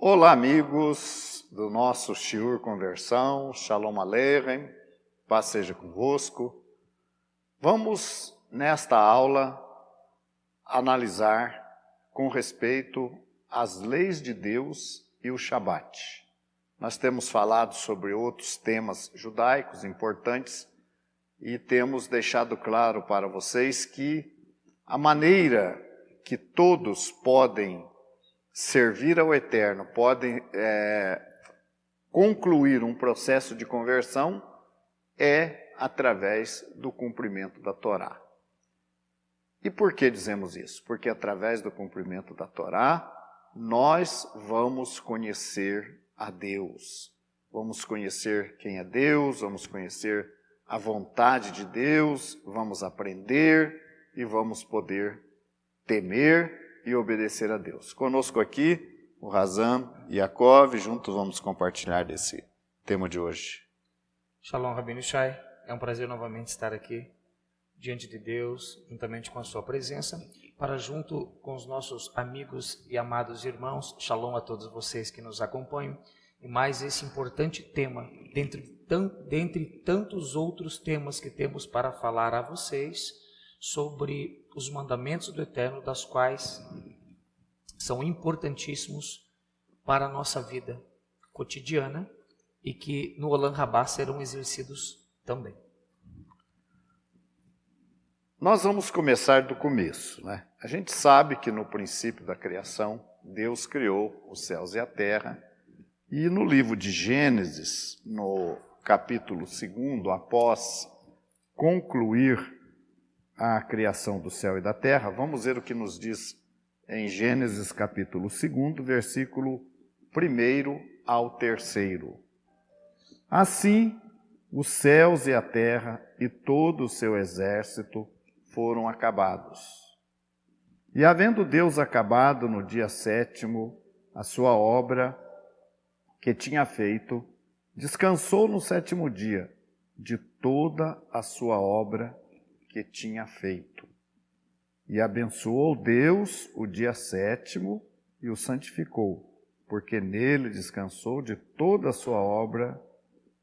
Olá, amigos do nosso Shiur Conversão, Shalom Aleichem, paz seja convosco. Vamos, nesta aula, analisar com respeito às leis de Deus e o Shabat. Nós temos falado sobre outros temas judaicos importantes e temos deixado claro para vocês que a maneira que todos podem servir ao Eterno, podem concluir um processo de conversão é através do cumprimento da Torá. E por que dizemos isso? Porque através do cumprimento da Torá, nós vamos conhecer a Deus. Vamos conhecer quem é Deus, vamos conhecer a vontade de Deus, vamos aprender e vamos poder temer e obedecer a Deus. Conosco aqui, o Razan e Yaakov, juntos vamos compartilhar desse tema de hoje. Shalom, Rabino Shai. É um prazer novamente estar aqui, diante de Deus, juntamente com a sua presença, para junto com os nossos amigos e amados irmãos, Shalom a todos vocês que nos acompanham, e mais esse importante tema, dentre tantos outros temas que temos para falar a vocês, sobre os mandamentos do Eterno, das quais são importantíssimos para a nossa vida cotidiana e que no Olam Rabá serão exercidos também. Nós vamos começar do começo, né? A gente sabe que no princípio da criação, Deus criou os céus e a terra, e no livro de Gênesis, no capítulo 2, após concluir a criação do céu e da terra, vamos ver o que nos diz em Gênesis capítulo 2, versículo 1 ao 3. Assim, os céus e a terra e todo o seu exército foram acabados. E havendo Deus acabado no dia 7º a sua obra que tinha feito, descansou no 7º dia de toda a sua obra que tinha feito. E abençoou Deus o dia 7º e o santificou, porque nele descansou de toda a sua obra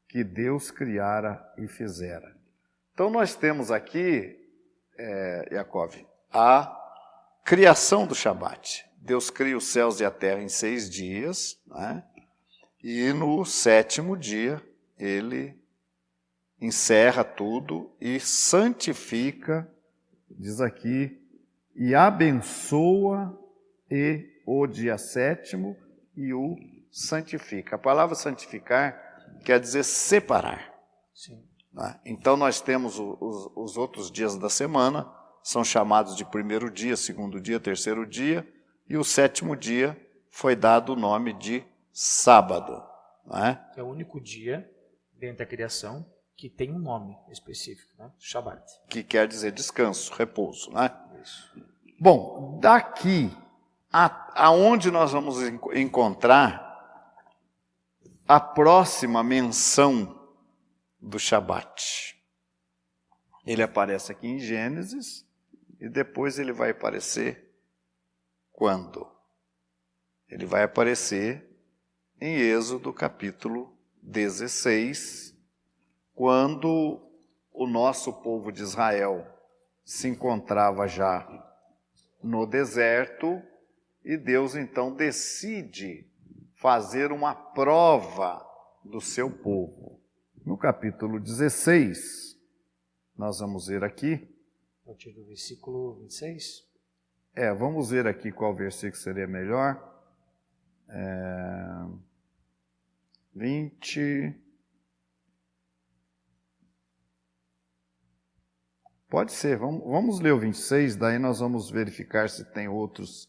que Deus criara e fizera. Então nós temos aqui, Yaakov, a criação do Shabat. Deus cria os céus e a terra em 6 dias, né? E no 7º dia ele encerra tudo e santifica, diz aqui, e abençoa o dia 7º e o santifica. A palavra santificar quer dizer separar. Sim. Né? Então nós temos os outros dias da semana, são chamados de primeiro dia, segundo dia, terceiro dia, e o 7º dia foi dado o nome de sábado. Né? É o único dia dentro da criação que tem um nome específico, né? Shabat. Que quer dizer descanso, repouso, né? Isso. Bom, daqui aonde nós vamos encontrar a próxima menção do Shabat. Ele aparece aqui em Gênesis e depois ele vai aparecer quando? Ele vai aparecer em Êxodo capítulo 16, quando o nosso povo de Israel se encontrava já no deserto e Deus então decide fazer uma prova do seu povo. No capítulo 16, nós vamos ver aqui. A partir do versículo 26. Vamos ver aqui qual versículo seria melhor. 20... Pode ser, vamos ler o 26, daí nós vamos verificar se tem outros.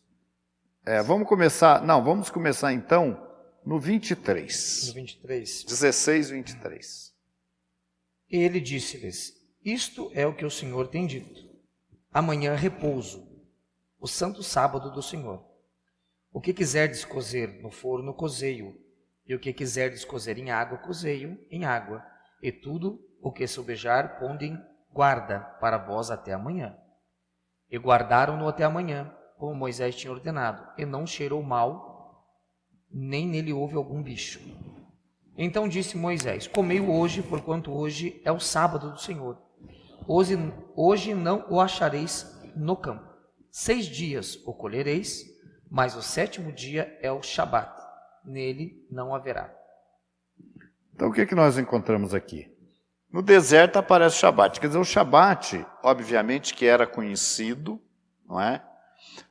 Vamos começar então no 23. No 23. 16, 23. Ele disse-lhes: Isto é o que o Senhor tem dito. Amanhã repouso, o santo sábado do Senhor. O que quiserdes cozer no forno, cozei-o, e o que quiserdes cozer em água, cozei-o em água, e tudo o que sobejar, ponde em guarda para vós até amanhã. E guardaram-no até amanhã, como Moisés tinha ordenado, e não cheirou mal nem nele houve algum bicho. Então disse Moisés: comei-o hoje, porquanto hoje é o sábado do Senhor. Hoje não o achareis no campo. 6 dias o colhereis, mas o 7º dia é o Shabat. Nele não haverá. Então o que nós encontramos aqui? No deserto aparece o Shabat. Quer dizer, o Shabat, obviamente que era conhecido, não é?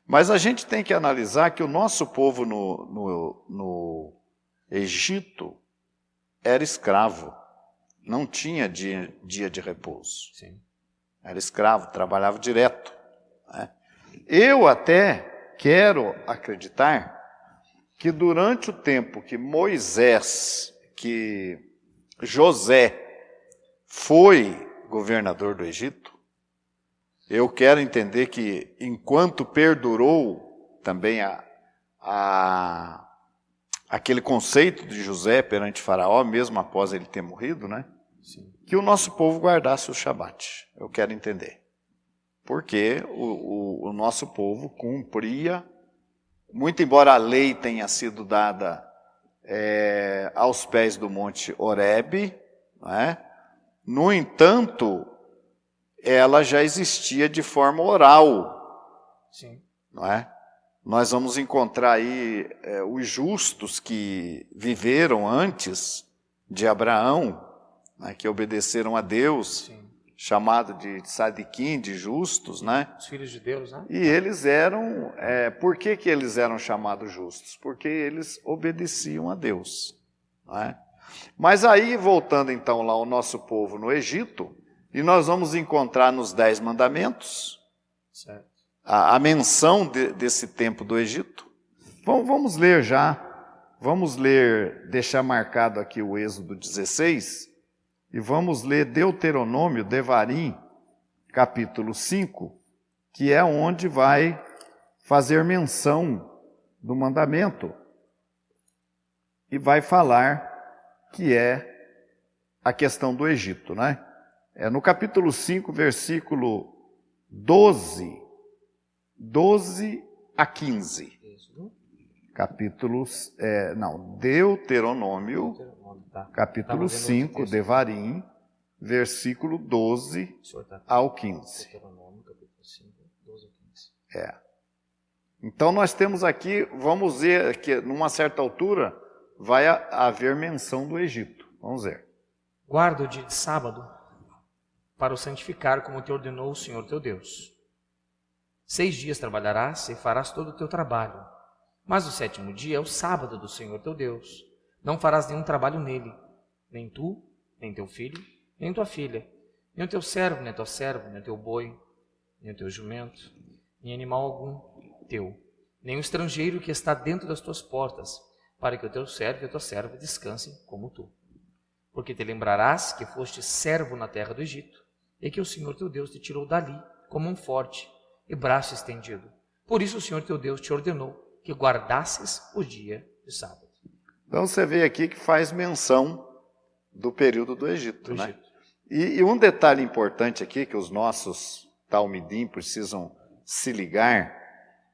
Mas a gente tem que analisar que o nosso povo no Egito era escravo. Não tinha dia de repouso. Sim. Era escravo, trabalhava direto. Né? Eu até quero acreditar que durante o tempo que José foi governador do Egito, eu quero entender que enquanto perdurou também aquele conceito de José perante Faraó, mesmo após ele ter morrido, né? Sim. Que o nosso povo guardasse o Shabat. Eu quero entender. Porque o nosso povo cumpria, muito embora a lei tenha sido dada aos pés do Monte Horebe, não é? No entanto, ela já existia de forma oral. Sim. Não é? Nós vamos encontrar aí os justos que viveram antes de Abraão, né, que obedeceram a Deus, Sim. chamado de tzadikim, de justos, né? Os filhos de Deus, né? E eles eram, por que eles eram chamados justos? Porque eles obedeciam a Deus, não é? Mas aí, voltando então lá ao nosso povo no Egito, e nós vamos encontrar nos 10 mandamentos, certo, a menção desse tempo do Egito. Vamos ler já, deixar marcado aqui o Êxodo 16, e vamos ler Deuteronômio, Devarim, capítulo 5, que é onde vai fazer menção do mandamento, e vai falar que é a questão do Egito, né? No capítulo 5, versículo 12 a 15. Deuteronômio, capítulo 5, Devarim, versículo 12 ao 15. Deuteronômio, capítulo 5, 12 ao 15. Então nós temos aqui, vamos ver que numa certa altura vai haver menção do Egito. Vamos ver. Guarda o dia de sábado para o santificar, como te ordenou o Senhor teu Deus. 6 dias trabalharás e farás todo o teu trabalho. Mas o 7º dia é o sábado do Senhor teu Deus. Não farás nenhum trabalho nele, nem tu, nem teu filho, nem tua filha, nem o teu servo, nem a tua serva, nem o teu boi, nem o teu jumento, nem animal algum teu, nem o estrangeiro que está dentro das tuas portas, para que o teu servo e a tua serva descansem como tu. Porque te lembrarás que foste servo na terra do Egito, e que o Senhor teu Deus te tirou dali como um forte e braço estendido. Por isso o Senhor teu Deus te ordenou que guardasses o dia de sábado. Então você vê aqui que faz menção do período do Egito, né? E um detalhe importante aqui que os nossos talmidim precisam se ligar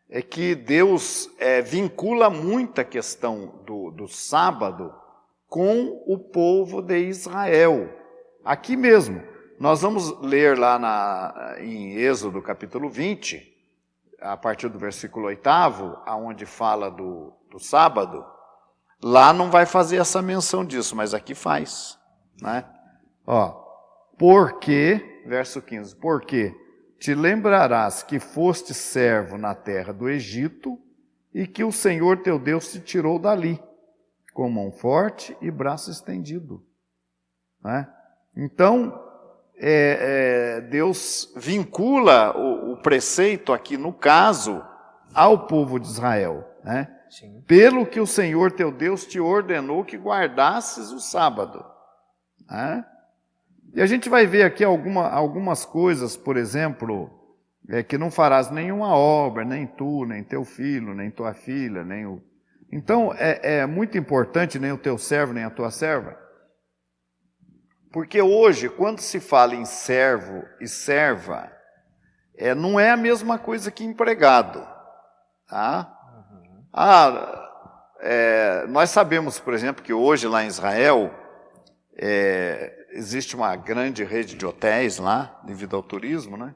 é que Deus vincula muito a questão do sábado com o povo de Israel. Aqui mesmo, nós vamos ler lá em Êxodo capítulo 20, a partir do versículo 8º, aonde fala do sábado. Lá não vai fazer essa menção disso, mas aqui faz, né? Porque, verso 15, porque te lembrarás que foste servo na terra do Egito e que o Senhor teu Deus te tirou dali, com mão forte e braço estendido. Né? Então, Deus vincula o preceito aqui, no caso, ao povo de Israel. Né? Sim. Pelo que o Senhor teu Deus te ordenou que guardasses o sábado. Né? E a gente vai ver aqui algumas coisas, por exemplo, que não farás nenhuma obra, nem tu, nem teu filho, nem tua filha, nem o... Então, é muito importante, nem o teu servo, nem a tua serva, porque hoje, quando se fala em servo e serva, não é a mesma coisa que empregado. Tá? nós sabemos, por exemplo, que hoje lá em Israel existe uma grande rede de hotéis lá, devido ao turismo, né?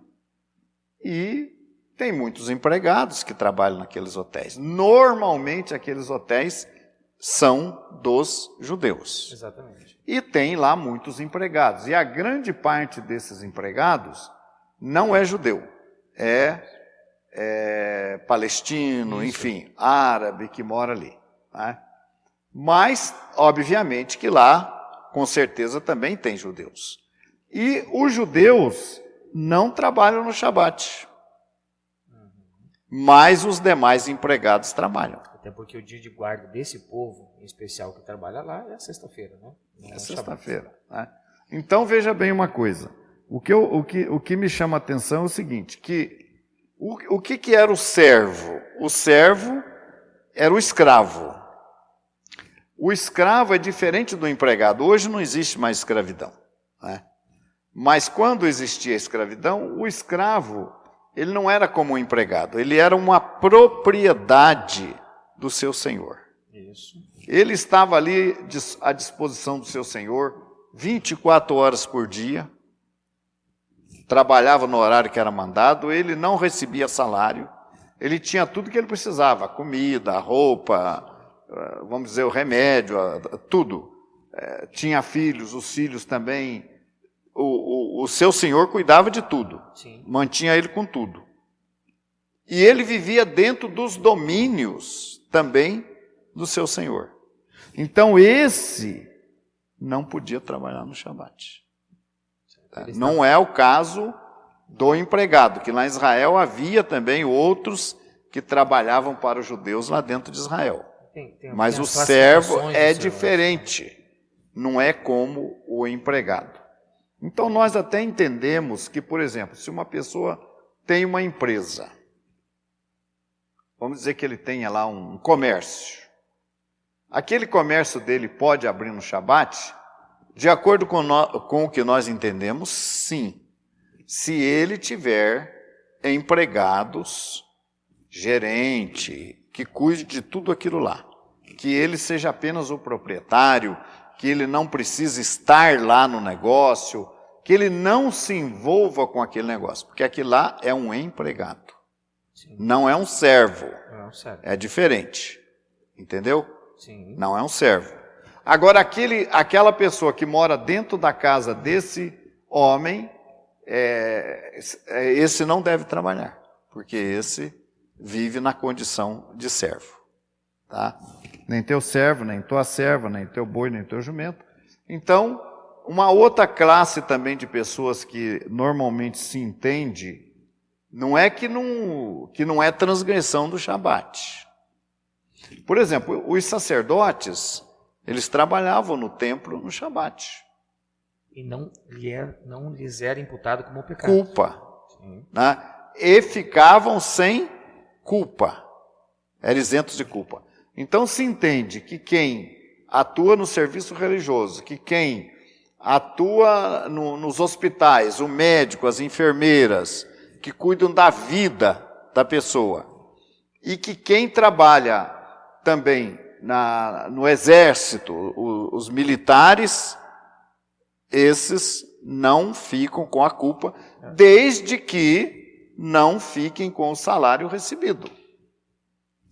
E tem muitos empregados que trabalham naqueles hotéis. Normalmente, aqueles hotéis são dos judeus. Exatamente. E tem lá muitos empregados. E a grande parte desses empregados não é judeu. É palestino, enfim, árabe que mora ali. Né? Mas, obviamente, que lá, com certeza, também tem judeus. E os judeus não trabalham no Shabat. Mas os demais empregados trabalham. Até porque o dia de guarda desse povo, em especial que trabalha lá, é a sexta-feira, né? Não É sexta-feira. Né? Então, veja bem uma coisa. O que me chama a atenção é o seguinte, que o que era o servo? O servo era o escravo. O escravo é diferente do empregado. Hoje não existe mais escravidão. Né? Mas quando existia a escravidão, o escravo, ele não era como um empregado. Ele era uma propriedade do seu senhor. Isso. Ele estava ali à disposição do seu senhor 24 horas por dia. Trabalhava no horário que era mandado, ele não recebia salário, ele tinha tudo que ele precisava, comida, roupa, vamos dizer, o remédio, tudo. Tinha filhos, os filhos também, o seu senhor cuidava de tudo, Sim. Mantinha ele com tudo. E ele vivia dentro dos domínios também do seu senhor. Então esse não podia trabalhar no Shabat. Não é o caso do empregado, que lá em Israel havia também outros que trabalhavam para os judeus lá dentro de Israel. Mas o servo é diferente, não é como o empregado. Então nós até entendemos que, por exemplo, se uma pessoa tem uma empresa, vamos dizer que ele tenha lá um comércio, aquele comércio dele pode abrir no Shabat? De acordo com o que nós entendemos, sim. Se ele tiver empregados, gerente, que cuide de tudo aquilo lá. Que ele seja apenas o proprietário, que ele não precise estar lá no negócio, que ele não se envolva com aquele negócio, porque aquilo lá é um empregado. Sim. Não é um servo. Não é um servo. É diferente. Entendeu? Sim. Não é um servo. Agora, aquela pessoa que mora dentro da casa desse homem, esse não deve trabalhar, porque esse vive na condição de servo. Tá? Nem teu servo, nem tua serva, nem teu boi, nem teu jumento. Então, uma outra classe também de pessoas que normalmente se entende, não é que não é transgressão do Shabat. Por exemplo, os sacerdotes, eles trabalhavam no templo no Shabat. E não lhes era imputado como pecado. Culpa. Né? E ficavam sem culpa. Eram isentos de culpa. Então se entende que quem atua no serviço religioso, que quem atua nos hospitais, o médico, as enfermeiras, que cuidam da vida da pessoa, e que quem trabalha também no exército, os militares, esses não ficam com a culpa, desde que não fiquem com o salário recebido.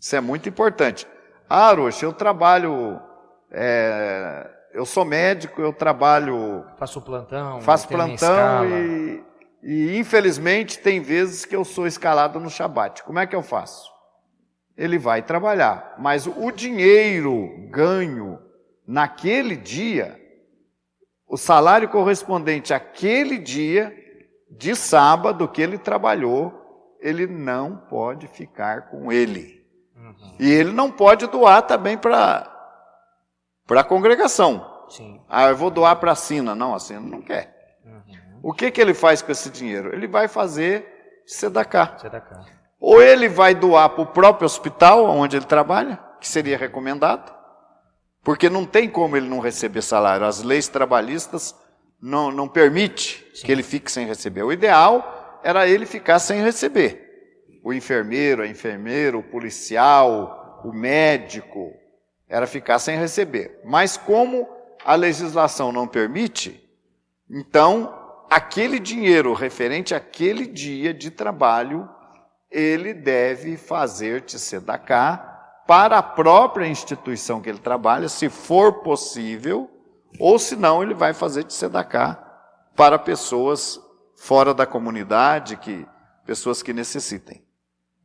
Isso é muito importante. Ah, Arocha, eu trabalho, eu sou médico, eu trabalho... Faço plantão. Faço plantão e infelizmente tem vezes que eu sou escalado no Shabat. Como é que eu faço? Ele vai trabalhar, mas o dinheiro ganho naquele dia, o salário correspondente àquele dia de sábado que ele trabalhou, ele não pode ficar com ele. Uhum. E ele não pode doar também para a congregação. Sim. Ah, eu vou doar para a Sina. Não, a Sina não quer. Uhum. O que ele faz com esse dinheiro? Ele vai fazer tzedakah. Ou ele vai doar para o próprio hospital onde ele trabalha, que seria recomendado, porque não tem como ele não receber salário. As leis trabalhistas não permitem que ele fique sem receber. O ideal era ele ficar sem receber. O enfermeiro, a enfermeira, o policial, o médico, era ficar sem receber. Mas como a legislação não permite, então aquele dinheiro referente àquele dia de trabalho, ele deve fazer tzedakah para a própria instituição que ele trabalha, se for possível, ou se não, ele vai fazer tzedakah para pessoas fora da comunidade, pessoas que necessitem.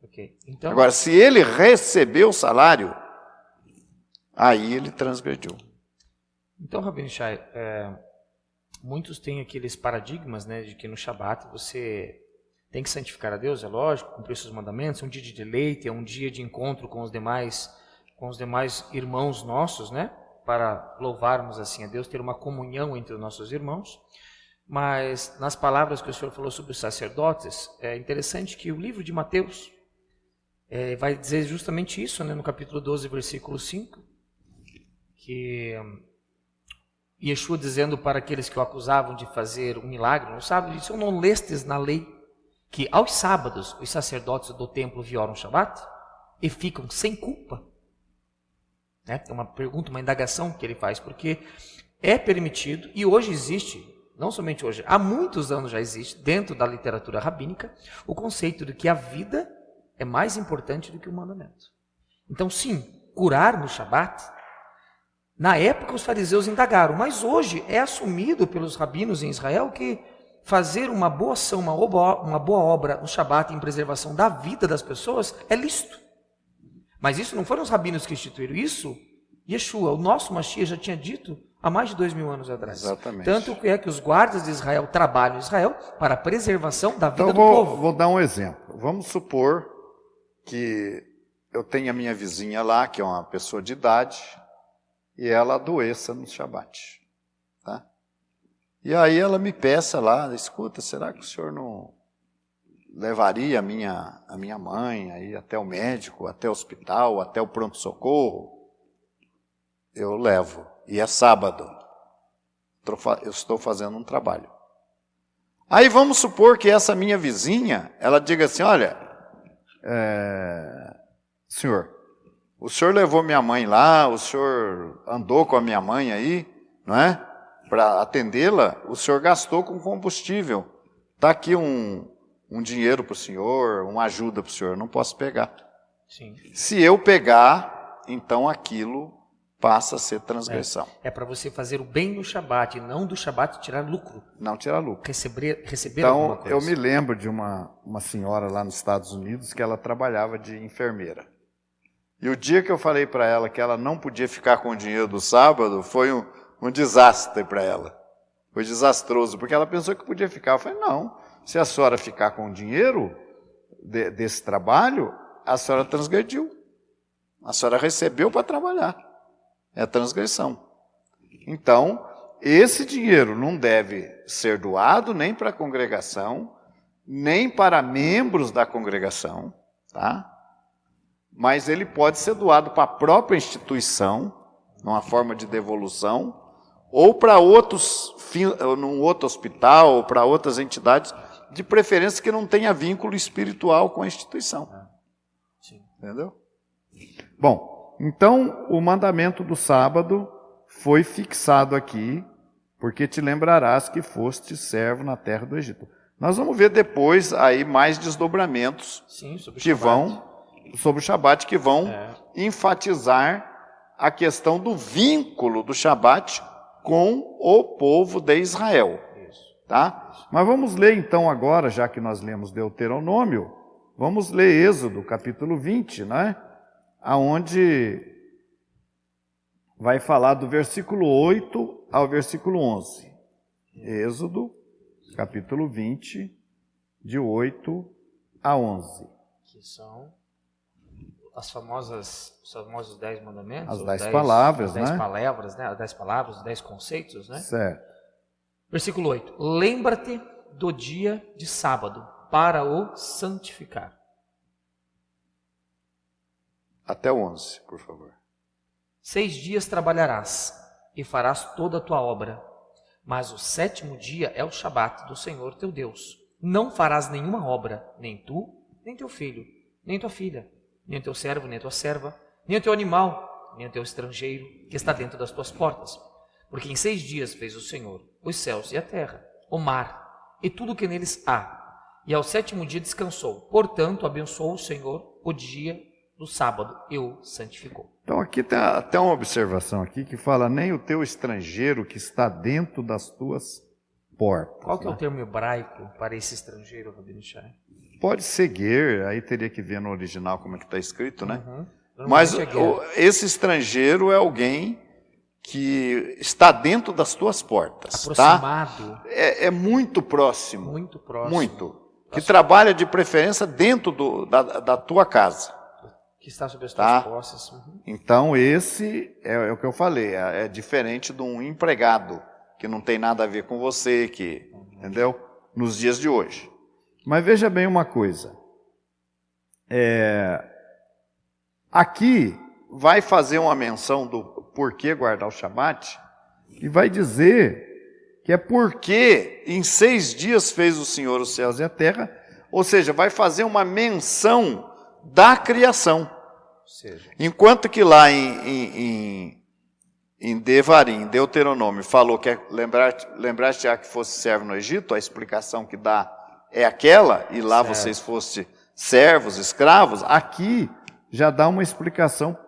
Okay. Então, agora, se ele recebeu o salário, aí ele transgrediu. Então, Rabino Shai, muitos têm aqueles paradigmas, né, de que no Shabat você tem que santificar a Deus, é lógico, cumprir seus mandamentos, é um dia de deleite, é um dia de encontro com os demais irmãos nossos, né, para louvarmos assim a Deus, ter uma comunhão entre os nossos irmãos. Mas nas palavras que o senhor falou sobre os sacerdotes, é interessante que o livro de Mateus vai dizer justamente isso, né, no capítulo 12, versículo 5, que Yeshua dizendo para aqueles que o acusavam de fazer um milagre no sábado, ele disse: não lestes na lei que aos sábados os sacerdotes do templo violam o Shabat e ficam sem culpa? É uma pergunta, uma indagação que ele faz, porque é permitido, e hoje existe, não somente hoje, há muitos anos já existe, dentro da literatura rabínica, o conceito de que a vida é mais importante do que o mandamento. Então, sim, curar no Shabat, na época os fariseus indagaram, mas hoje é assumido pelos rabinos em Israel que fazer uma boa ação, uma boa obra no Shabat em preservação da vida das pessoas é lícito. Mas isso não foram os rabinos que instituíram isso. Yeshua, o nosso Mashiach, já tinha dito há mais de 2000 anos atrás. Exatamente. Tanto que é que os guardas de Israel trabalham em Israel para a preservação da vida então, do povo. Vou dar um exemplo. Vamos supor que eu tenho a minha vizinha lá, que é uma pessoa de idade, e ela adoeça no Shabat. Tá? E aí ela me peça lá, escuta, será que o senhor não levaria a minha mãe aí até o médico, até o hospital, até o pronto-socorro? Eu levo. E é sábado. Eu estou fazendo um trabalho. Aí vamos supor que essa minha vizinha, ela diga assim, olha, senhor, o senhor levou minha mãe lá, o senhor andou com a minha mãe aí, não é? Para atendê-la, o senhor gastou com combustível. Está aqui um dinheiro para o senhor, uma ajuda para o senhor, não posso pegar. Sim. Se eu pegar, então aquilo passa a ser transgressão. É para você fazer o bem no Shabat, e não do Shabat tirar lucro. Não tirar lucro. Receber então, alguma coisa. Eu me lembro de uma senhora lá nos Estados Unidos que ela trabalhava de enfermeira. E o dia que eu falei para ela que ela não podia ficar com o dinheiro do sábado, foi um desastre para ela. Foi desastroso, porque ela pensou que podia ficar. Eu falei, não, se a senhora ficar com o dinheiro desse trabalho, a senhora transgrediu. A senhora recebeu para trabalhar. É transgressão. Então, esse dinheiro não deve ser doado nem para a congregação, nem para membros da congregação, tá? Mas ele pode ser doado para a própria instituição, numa forma de devolução, ou para num outro hospital, ou para outras entidades, de preferência que não tenha vínculo espiritual com a instituição. Sim. Entendeu? Bom, então o mandamento do sábado foi fixado aqui, porque te lembrarás que foste servo na terra do Egito. Nós vamos ver depois aí mais desdobramentos sobre o Shabat, que vão enfatizar a questão do vínculo do Shabat com o povo de Israel. Tá? Mas vamos ler então agora, já que nós lemos Deuteronômio, vamos ler Êxodo, capítulo 20, né? Aonde vai falar do versículo 8 ao versículo 11. Êxodo, capítulo 20, de 8 a 11. Que são os famosos 10 mandamentos? As 10 palavras, as 10 né? palavras, né? As 10 palavras, os 10 conceitos, né? Certo. Versículo 8. Lembra-te do dia de sábado, para o santificar. Até o 11, por favor. 6 dias trabalharás, e farás toda a tua obra. Mas o 7º dia é o Shabat do Senhor teu Deus. Não farás nenhuma obra, nem tu, nem teu filho, nem tua filha, nem teu servo, nem tua serva, nem o teu animal, nem o teu estrangeiro que está dentro das tuas portas. Porque em 6 dias fez o Senhor os céus e a terra, o mar e tudo o que neles há. E ao 7º dia descansou. Portanto, abençoou o Senhor o dia do sábado e o santificou. Então aqui tem até uma observação aqui que fala nem o teu estrangeiro que está dentro das tuas portas. Qual que é o termo hebraico para esse estrangeiro, Rabino Shai? Pode ser ger, aí teria que ver no original como é que está escrito, né? Uhum. Mas esse estrangeiro é alguém que está dentro das tuas portas, aproximado. Tá? É muito próximo. Muito próximo. Muito. Que trabalha de preferência dentro da tua casa. Que está sob as tuas Tá? posses. Uhum. Então esse é o que eu falei, é diferente de um empregado, que não tem nada a ver com você, entendeu? Nos dias de hoje. Mas veja bem uma coisa. Aqui vai fazer uma menção do porquê guardar o Shabat e vai dizer que é porque em 6 dias fez o Senhor os céus e a terra, ou seja, vai fazer uma menção da criação. Enquanto que lá em Devarim, Deuteronômio, falou que lembraste que fosse servo no Egito, a explicação que dá é aquela, e lá vocês fossem servos, escravos, aqui já dá uma explicação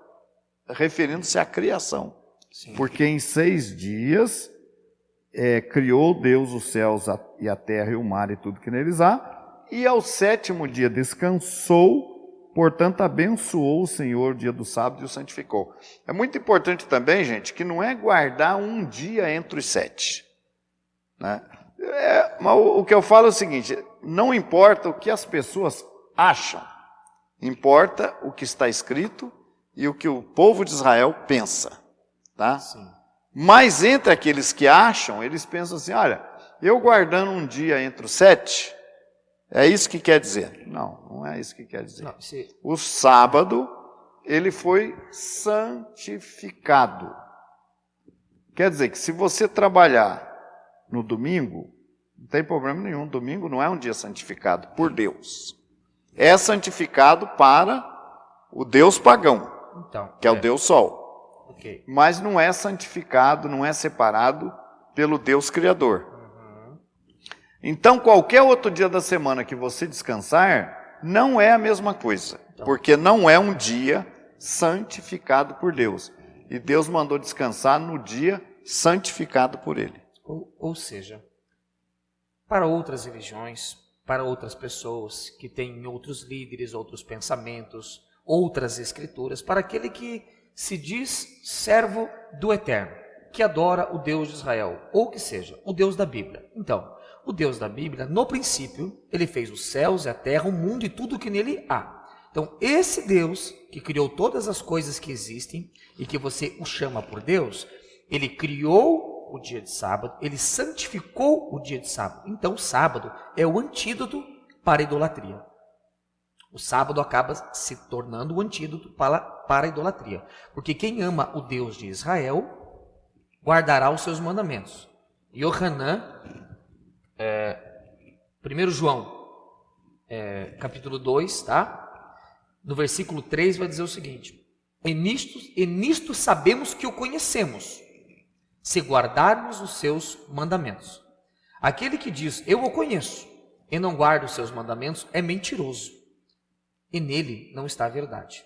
referindo-se à criação. Sim. Porque em 6 dias criou Deus os céus e a terra e o mar e tudo que neles há, e ao 7º dia descansou, portanto abençoou o Senhor o dia do sábado e o santificou. É muito importante também, gente, que não é guardar um dia entre os 7. Né? Mas o que eu falo é o seguinte, não importa o que as pessoas acham, importa o que está escrito e o que o povo de Israel pensa. Tá? Sim. Mas entre aqueles que acham, eles pensam assim, olha, eu guardando um dia entre os 7, é isso que quer dizer? Não, não é isso que quer dizer. Não, o sábado, ele foi santificado. Quer dizer que se você trabalhar no domingo, não tem problema nenhum, domingo não é um dia santificado por Deus. É santificado para o Deus pagão, então, que é o Deus Sol. Okay. Mas não é santificado, não é separado pelo Deus Criador. Então, qualquer outro dia da semana que você descansar, não é a mesma coisa. Porque não é um dia santificado por Deus. E Deus mandou descansar no dia santificado por Ele. Ou seja, para outras religiões, para outras pessoas que têm outros líderes, outros pensamentos, outras escrituras, para aquele que se diz servo do Eterno, que adora o Deus de Israel, ou que seja, o Deus da Bíblia. Então, o Deus da Bíblia, no princípio, ele fez os céus, a terra, o mundo e tudo que nele há. Então, esse Deus, que criou todas as coisas que existem, e que você o chama por Deus, ele criou o dia de sábado, ele santificou o dia de sábado. Então, o sábado é o antídoto para a idolatria. O sábado acaba se tornando o antídoto para a idolatria. Porque quem ama o Deus de Israel, guardará os seus mandamentos. Yohanan, 1 João, capítulo 2, tá? No versículo 3 vai dizer o seguinte: E nisto sabemos que o conhecemos, se guardarmos os seus mandamentos. Aquele que diz, eu o conheço, e não guarda os seus mandamentos, é mentiroso, e nele não está a verdade.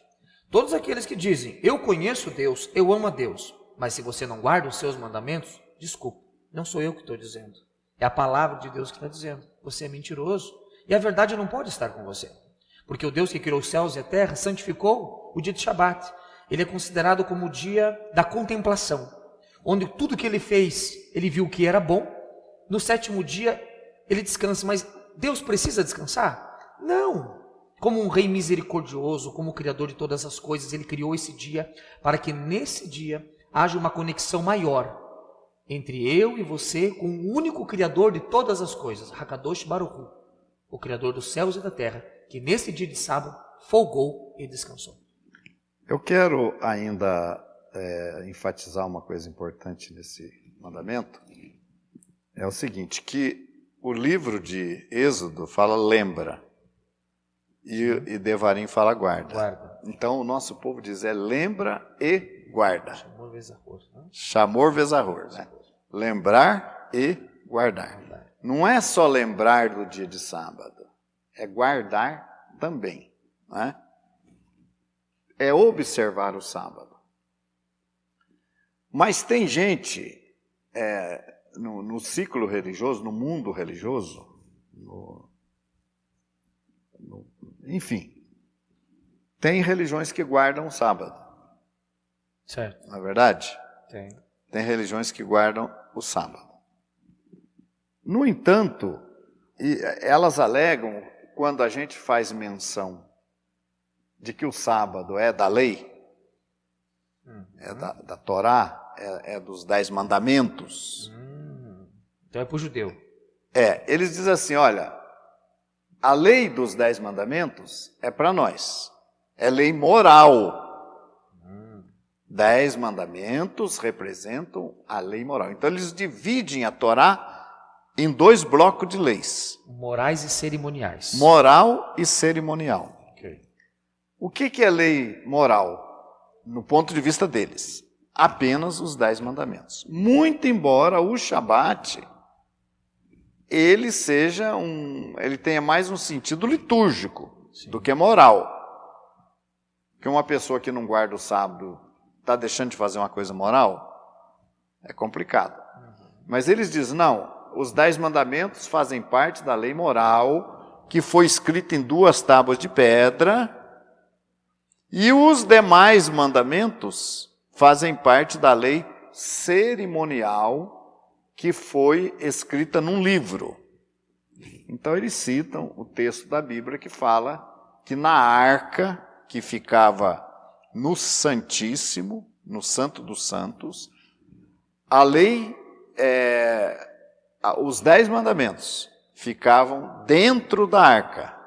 Todos aqueles que dizem, eu conheço Deus, eu amo a Deus, mas se você não guarda os seus mandamentos, desculpe, não sou eu que estou dizendo. É a palavra de Deus que está dizendo. Você é mentiroso. E a verdade não pode estar com você. Porque o Deus que criou os céus e a terra santificou o dia de Shabat. Ele é considerado como o dia da contemplação. Onde tudo que ele fez, ele viu que era bom. No 7º dia, ele descansa. Mas Deus precisa descansar? Não. Como um rei misericordioso, como o criador de todas as coisas, ele criou esse dia para que nesse dia haja uma conexão maior entre eu e você com o único criador de todas as coisas, Hakadosh Baruch Hu, o criador dos céus e da terra, que nesse dia de sábado folgou e descansou. Eu quero ainda enfatizar uma coisa importante nesse mandamento. É o seguinte, que o livro de Êxodo fala lembra e Devarim fala guarda. Então o nosso povo diz, lembra e guarda. Chamor vezarror, né? Chamor vezarror, né? Lembrar e guardar. Não é só lembrar do dia de sábado, é guardar também, né? É observar o sábado. Mas tem gente no ciclo religioso, no mundo religioso, enfim, tem religiões que guardam o sábado. Certo. Não é verdade? Tem. Tem religiões que guardam o sábado. No entanto, elas alegam, quando a gente faz menção de que o sábado é da lei, é da Torá, é dos 10 mandamentos. Então é para o judeu. Eles dizem assim, olha, a lei dos 10 mandamentos é para nós. É lei moral. 10 mandamentos representam a lei moral. Então eles dividem a Torá em 2 blocos de leis. Morais e cerimoniais. Moral e cerimonial. Okay. O que é lei moral? No ponto de vista deles, apenas os 10 mandamentos. Muito embora o Shabat, ele tenha mais um sentido litúrgico, sim, do que moral. Porque uma pessoa que não guarda o sábado está deixando de fazer uma coisa moral? É complicado. Mas eles dizem, não, os 10 mandamentos fazem parte da lei moral, que foi escrita em 2 tábuas de pedra, e os demais mandamentos fazem parte da lei cerimonial, que foi escrita num livro. Então eles citam o texto da Bíblia que fala que na arca que ficava no Santíssimo, no Santo dos Santos, a lei, os 10 mandamentos ficavam dentro da arca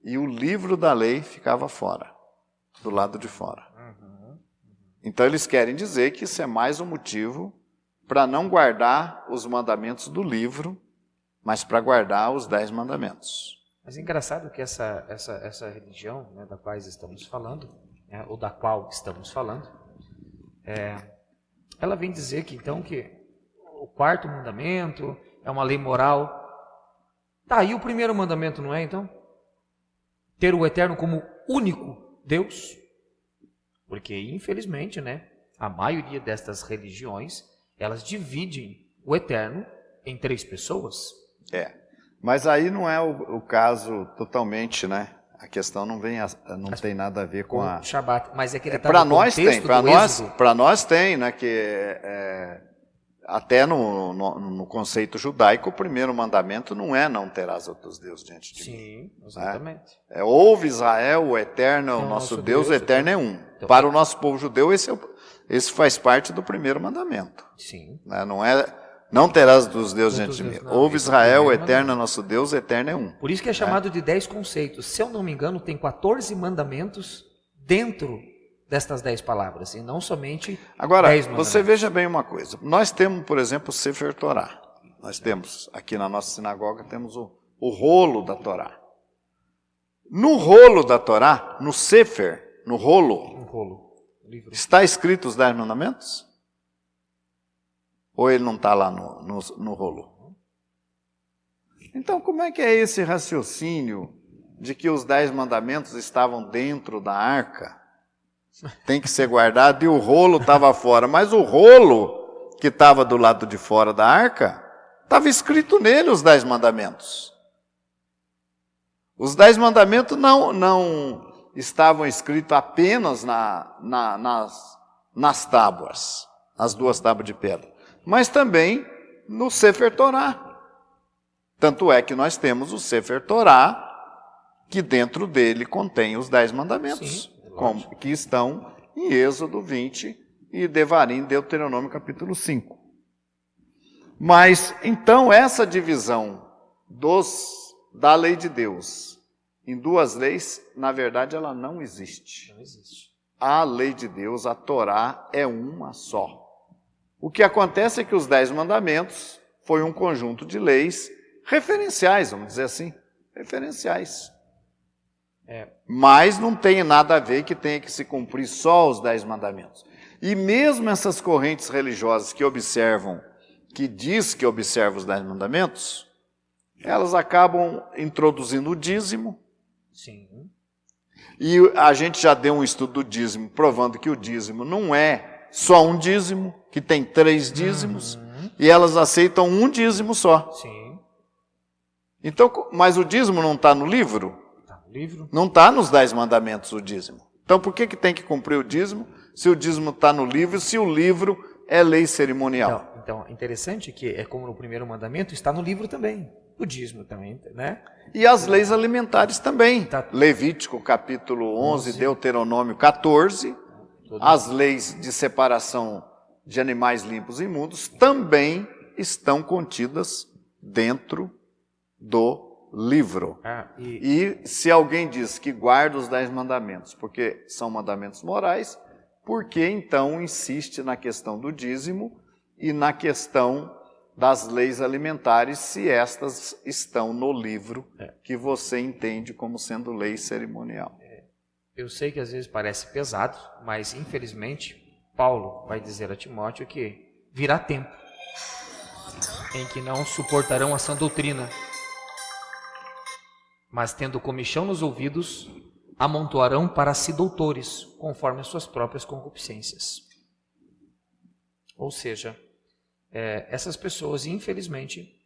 e o livro da lei ficava fora, do lado de fora. Então eles querem dizer que isso é mais um motivo para não guardar os mandamentos do livro, mas para guardar os 10 mandamentos. Mas é engraçado que essa religião, né, da qual estamos falando, ou da qual estamos falando, ela vem dizer que então que o 4º mandamento é uma lei moral. Tá, e o 1º mandamento não é então? Ter o Eterno como único Deus? Porque, infelizmente, né, a maioria destas religiões, elas dividem o Eterno em 3 pessoas. Mas aí não é o caso totalmente, né? A questão não tem nada a ver com a Shabat, mas é que ele está para no nós contexto tem, para nós tem, né? Que até no conceito judaico, o 1º mandamento não é não terás outros deuses diante de mim. Sim, exatamente. Ouve Israel, o Eterno é o nosso Deus, o Eterno é um. Então, para o nosso povo judeu, esse faz parte do 1º mandamento. Sim. Né? Não terás dos deuses diante de mim. Ouve Israel, o Eterno é nosso Deus, o Eterno é um. Por isso que é chamado de 10 conceitos. Se eu não me engano, tem 14 mandamentos dentro destas 10 palavras, e não somente 10 mandamentos. Agora, você veja bem uma coisa. Nós temos, por exemplo, o Sefer Torá. Nós temos, aqui na nossa sinagoga, temos o rolo da Torá. No rolo da Torá, no Sefer, no rolo, livro, está escrito os 10 mandamentos? Ou ele não está lá no rolo? Então, como é que é esse raciocínio de que os 10 mandamentos estavam dentro da arca? Tem que ser guardado e o rolo estava fora. Mas o rolo que estava do lado de fora da arca, estava escrito nele os 10 mandamentos. Os 10 mandamentos não estavam escritos apenas nas tábuas, as 2 tábuas de pedra, mas também no Sefer Torá. Tanto é que nós temos o Sefer Torá, que dentro dele contém os 10 mandamentos, que estão em Êxodo 20 e Devarim, Deuteronômio capítulo 5. Mas, então, essa divisão da lei de Deus em 2 leis, na verdade, ela não existe. Não existe. A lei de Deus, a Torá, é uma só. O que acontece é que os 10 mandamentos foi um conjunto de leis referenciais, vamos dizer assim, referenciais. Mas não tem nada a ver que tenha que se cumprir só os 10 mandamentos. E mesmo essas correntes religiosas que observam, que diz que observam os 10 mandamentos, elas acabam introduzindo o dízimo. Sim. E a gente já deu um estudo do dízimo, provando que o dízimo não é só um dízimo, que tem 3 dízimos, e elas aceitam um dízimo só. Sim. Então, mas o dízimo não está no livro? Está no livro. Não está nos 10 mandamentos o dízimo. Então por que tem que cumprir o dízimo, se o dízimo está no livro, se o livro é lei cerimonial? Então, interessante que é como no primeiro mandamento, está no livro também. O dízimo também, né? E as leis alimentares também. Tá. Levítico capítulo 11, Deuteronômio 14, as leis de separação de animais limpos e imundos também estão contidas dentro do livro. E se alguém diz que guarda os 10 mandamentos, porque são mandamentos morais, por que então insiste na questão do dízimo e na questão das leis alimentares, se estas estão no livro que você entende como sendo lei cerimonial? Eu sei que às vezes parece pesado, mas infelizmente Paulo vai dizer a Timóteo que virá tempo em que não suportarão a sã doutrina, mas tendo comichão nos ouvidos, amontoarão para si doutores, conforme as suas próprias concupiscências. Ou seja, essas pessoas, infelizmente,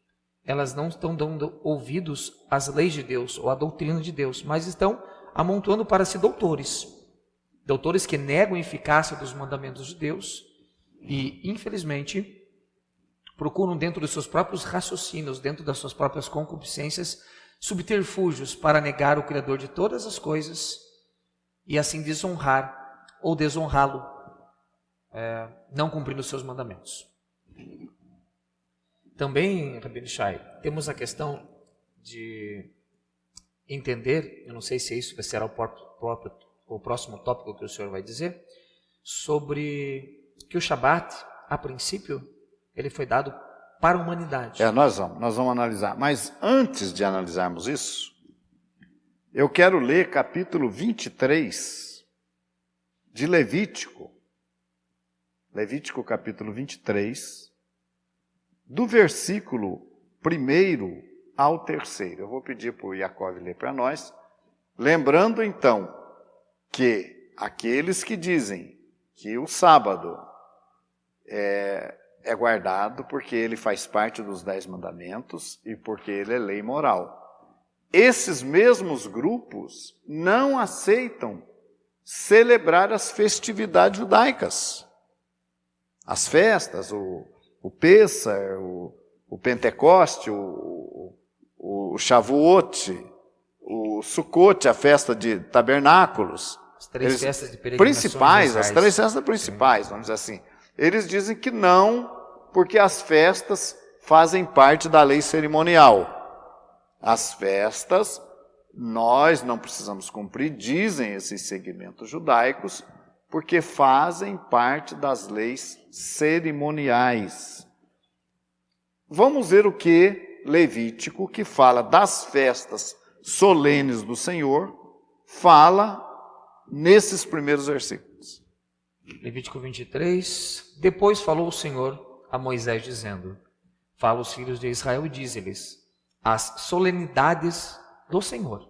elas não estão dando ouvidos às leis de Deus ou à doutrina de Deus, mas estão amontoando para si doutores. Doutores que negam a eficácia dos mandamentos de Deus e, infelizmente, procuram dentro dos seus próprios raciocínios, dentro das suas próprias concupiscências, subterfúgios para negar o Criador de todas as coisas e assim desonrar ou desonrá-lo, não cumprindo os seus mandamentos. Também, Rabino Shai, temos a questão de entender, eu não sei se isso será o próximo tópico que o senhor vai dizer, sobre que o Shabat, a princípio, ele foi dado para a humanidade. Nós vamos analisar. Mas antes de analisarmos isso, eu quero ler capítulo 23 de Levítico. Levítico capítulo 23, do versículo 1 ao 3. Eu vou pedir para o Yaakov ler para nós. Lembrando então que aqueles que dizem que o sábado é guardado porque ele faz parte dos 10 mandamentos e porque ele é lei moral. Esses mesmos grupos não aceitam celebrar as festividades judaicas. As festas, o Pêssar, o Pentecoste, o Shavuot, o Sukkot, a festa de tabernáculos. As 3 festas de peregrinações principais, israelis. as 3 festas principais, vamos dizer assim. Eles dizem que não, porque as festas fazem parte da lei cerimonial. As festas, nós não precisamos cumprir, dizem esses segmentos judaicos, porque fazem parte das leis cerimoniais. Vamos ver o que Levítico, que fala das festas solenes do Senhor, fala nesses primeiros versículos. Levítico 23. Depois falou o Senhor a Moisés, dizendo: fala aos filhos de Israel e dize-lhes: as solenidades do Senhor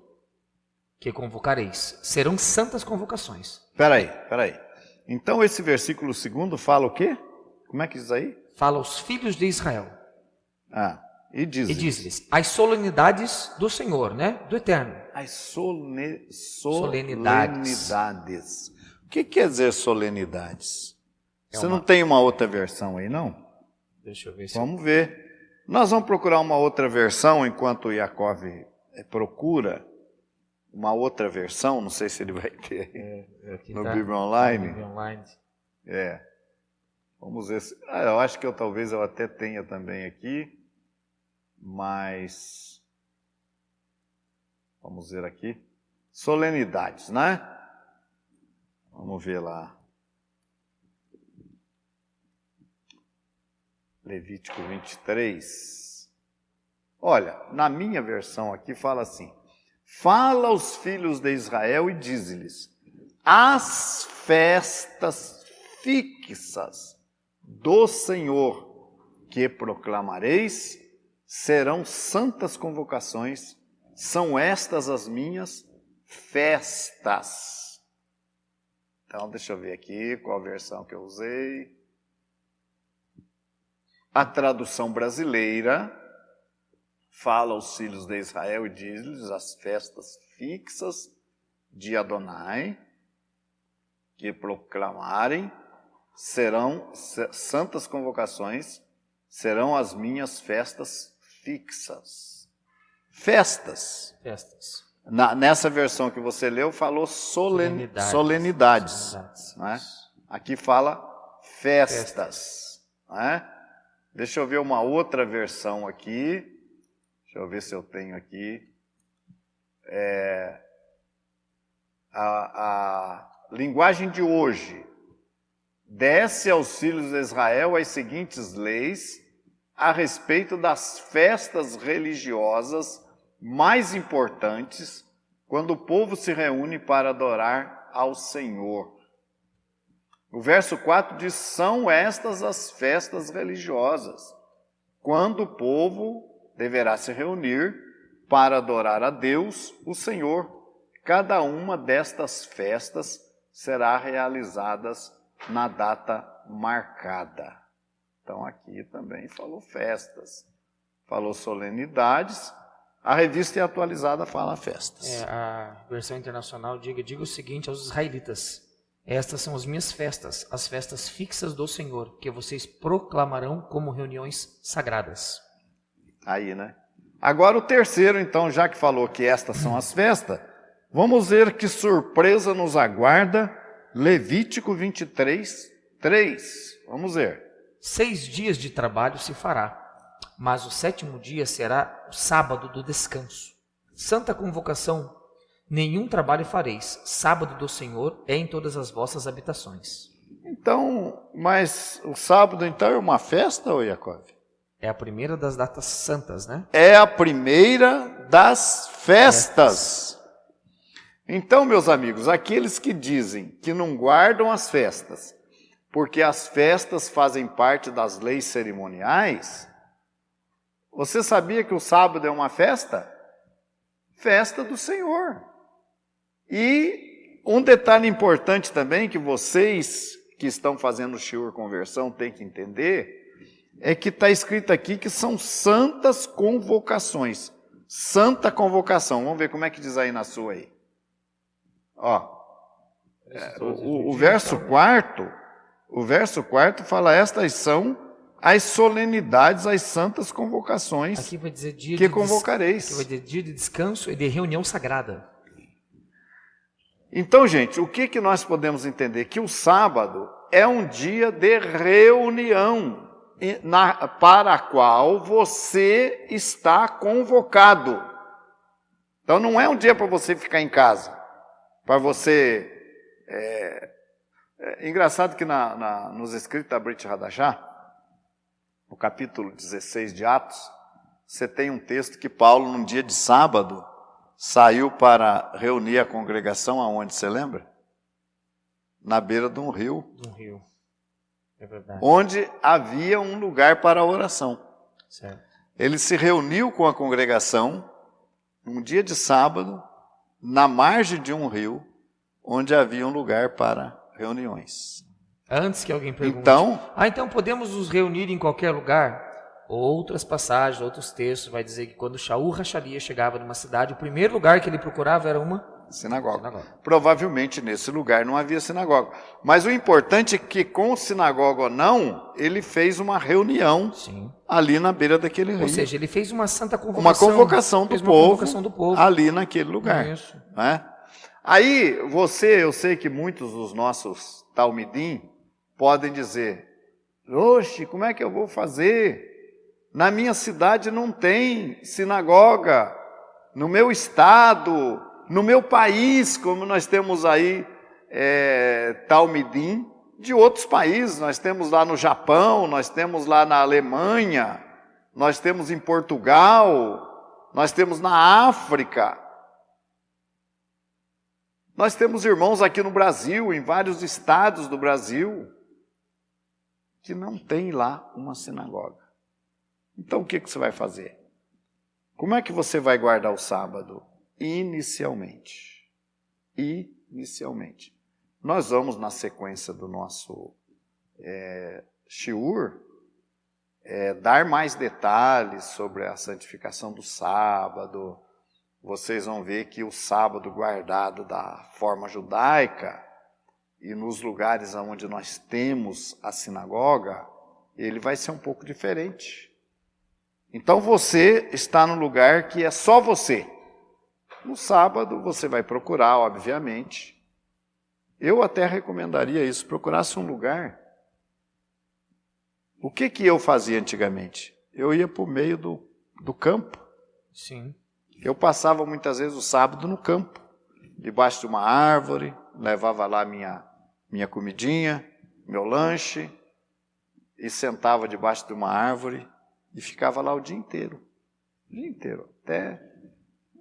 que convocareis serão santas convocações. Espera aí. Então esse versículo 2 fala o quê? Como é que diz aí? Fala aos filhos de Israel. E diz-lhes as solenidades do Senhor, né? Do Eterno. As solenidades. O que quer dizer solenidades? Você não tem uma outra versão aí, não? Deixa eu ver se... Vamos ver. Nós vamos procurar uma outra versão, enquanto o Yaakov procura uma outra versão, não sei se ele vai ter no Bíblia Online. Vamos ver se... eu acho que talvez eu até tenha também aqui, mas... Vamos ver aqui. Solenidades, né? Vamos ver lá. Levítico 23. Olha, na minha versão aqui fala assim: fala aos filhos de Israel e diz-lhes: as festas fixas do Senhor que proclamareis serão santas convocações, são estas as minhas festas. Então, deixa eu ver aqui qual versão que eu usei. A tradução brasileira fala aos filhos de Israel e diz-lhes: as festas fixas de Adonai que proclamarem serão santas convocações, serão as minhas festas fixas. Festas. Nessa versão que você leu, falou solenidades. Né? Aqui fala festas. Né? Deixa eu ver uma outra versão aqui. Deixa eu ver se eu tenho aqui. A linguagem de hoje. Desce aos filhos de Israel as seguintes leis a respeito das festas religiosas mais importantes quando o povo se reúne para adorar ao Senhor. O verso 4 diz: são estas as festas religiosas, quando o povo deverá se reunir para adorar a Deus, o Senhor. Cada uma destas festas será realizada na data marcada. Então aqui também falou festas, falou solenidades. A revista atualizada fala festas. A versão internacional diga o seguinte aos israelitas: estas são as minhas festas, as festas fixas do Senhor, que vocês proclamarão como reuniões sagradas. Aí, né? Agora o terceiro, então, já que falou que estas são as festas, vamos ver que surpresa nos aguarda. Levítico 23, 3. Vamos ver. 6 dias de trabalho se fará, mas o 7º dia será o sábado do descanso. Santa convocação, nenhum trabalho fareis. Sábado do Senhor é em todas as vossas habitações. Então, mas o sábado então é uma festa, ou Jacob? É a primeira das datas santas, né? É a primeira das festas. Então, meus amigos, aqueles que dizem que não guardam as festas, porque as festas fazem parte das leis cerimoniais, você sabia que o sábado é uma festa? Festa do Senhor. E um detalhe importante também que vocês que estão fazendo o shiur conversão têm que entender, é que está escrito aqui que são santas convocações. Santa convocação. Vamos ver como é que diz aí na sua aí. Ó, o verso 4, fala: estas são as solenidades, as santas convocações aqui vai dizer dia que convocareis. Aqui vai dizer dia de descanso e de reunião sagrada. Então, gente, o que nós podemos entender? Que o sábado é um dia de reunião para a qual você está convocado. Então não é um dia para você ficar em casa. Para você... engraçado que nos escritos da Brit Hadashah, no capítulo 16 de Atos, você tem um texto que Paulo, num dia de sábado, saiu para reunir a congregação aonde, você lembra? Na beira de um rio. É verdade. Onde havia um lugar para a oração. Certo. Ele se reuniu com a congregação, num dia de sábado, na margem de um rio, onde havia um lugar para reuniões. Antes que alguém pergunte, então podemos nos reunir em qualquer lugar? Outras passagens, outros textos, vai dizer que quando Shaul Rachalia chegava numa cidade, o primeiro lugar que ele procurava era uma sinagoga. Provavelmente nesse lugar não havia sinagoga. Mas o importante é que, com sinagoga ou não, ele fez uma reunião ali na beira daquele rio. Ou seja, ele fez uma santa convocação. Uma convocação do povo ali naquele lugar. Isso. Né? Aí, eu sei que muitos dos nossos talmidim podem dizer: oxe, como é que eu vou fazer? Na minha cidade não tem sinagoga. No meu estado, no meu país, como nós temos aí talmidim de outros países. Nós temos lá no Japão, nós temos lá na Alemanha, nós temos em Portugal, nós temos na África. Nós temos irmãos aqui no Brasil, em vários estados do Brasil, que não tem lá uma sinagoga. Então o que você vai fazer? Como é que você vai guardar o sábado? Inicialmente. Nós vamos, na sequência do nosso shiur, dar mais detalhes sobre a santificação do sábado. Vocês vão ver que o sábado guardado da forma judaica e nos lugares onde nós temos a sinagoga, ele vai ser um pouco diferente. Então você está num lugar que é só você. No sábado você vai procurar, obviamente. Eu até recomendaria isso, procurasse um lugar. O que eu fazia antigamente? Eu ia para o meio do campo. Sim. Eu passava muitas vezes o sábado no campo, debaixo de uma árvore, levava lá minha comidinha, meu lanche, e sentava debaixo de uma árvore e ficava lá o dia inteiro, até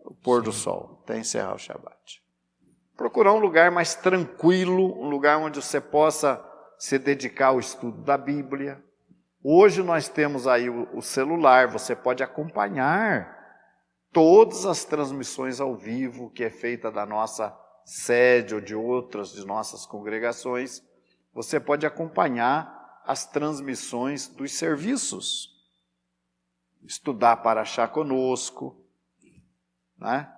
o pôr do sol, até encerrar o Shabat. Procurar um lugar mais tranquilo, um lugar onde você possa se dedicar ao estudo da Bíblia. Hoje nós temos aí o celular, você pode acompanhar todas as transmissões ao vivo que é feita da nossa sede ou de outras de nossas congregações. Você pode acompanhar as transmissões dos serviços. Estudar Paraxá conosco, né?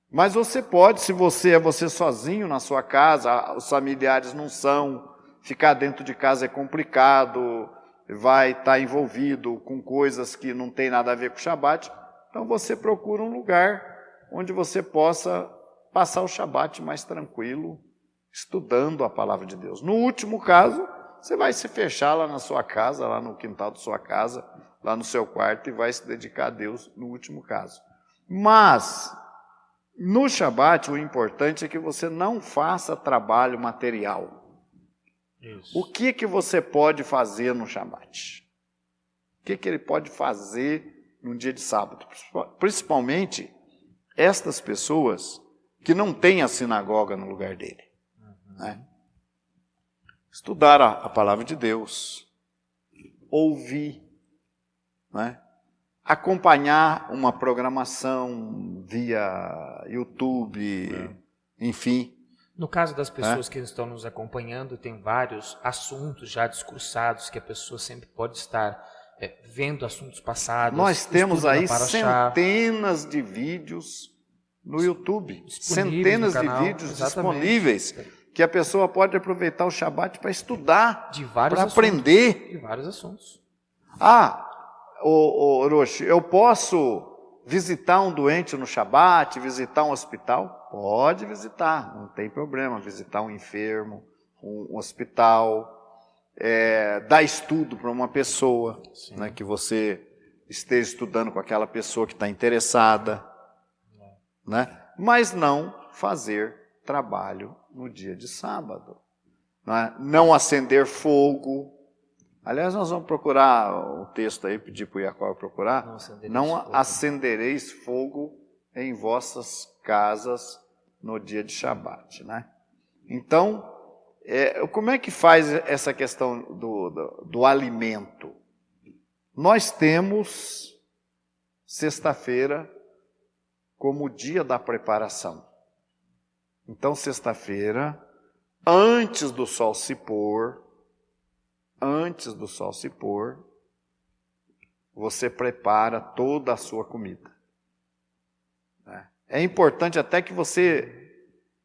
Mas você pode, se você é você sozinho na sua casa, os familiares não são, ficar dentro de casa é complicado, vai estar envolvido com coisas que não tem nada a ver com o Shabat, então você procura um lugar onde você possa passar o Shabat mais tranquilo, estudando a palavra de Deus. No último caso, você vai se fechar lá na sua casa, lá no quintal da sua casa, lá no seu quarto, e vai se dedicar a Deus no último caso. Mas no Shabat, o importante é que você não faça trabalho material. Isso. O que você pode fazer no Shabat? O que ele pode fazer num dia de sábado? Principalmente estas pessoas que não têm a sinagoga no lugar dele. Né? Estudar a palavra de Deus, ouvir, né? Acompanhar uma programação via YouTube, enfim. No caso das pessoas que estão nos acompanhando, tem vários assuntos já discursados que a pessoa sempre pode estar vendo assuntos passados. Nós temos aí centenas de vídeos no YouTube, centenas de vídeos disponíveis, que a pessoa pode aproveitar o Shabat para estudar, para aprender. De vários assuntos. Orochi, eu posso visitar um doente no Shabat, visitar um hospital? Pode visitar, não tem problema. Visitar um enfermo, um hospital, dar estudo para uma pessoa, né, que você esteja estudando com aquela pessoa que está interessada, né? Mas não fazer trabalho no dia de sábado. Né? Não acender fogo. Aliás, nós vamos procurar o texto aí, pedir para o Jacó procurar. Não acendereis fogo em vossas casas no dia de Shabat. Né? Então, como é que faz essa questão do alimento? Nós temos sexta-feira como o dia da preparação. Então, sexta-feira, antes do sol se pôr, você prepara toda a sua comida. É importante até que você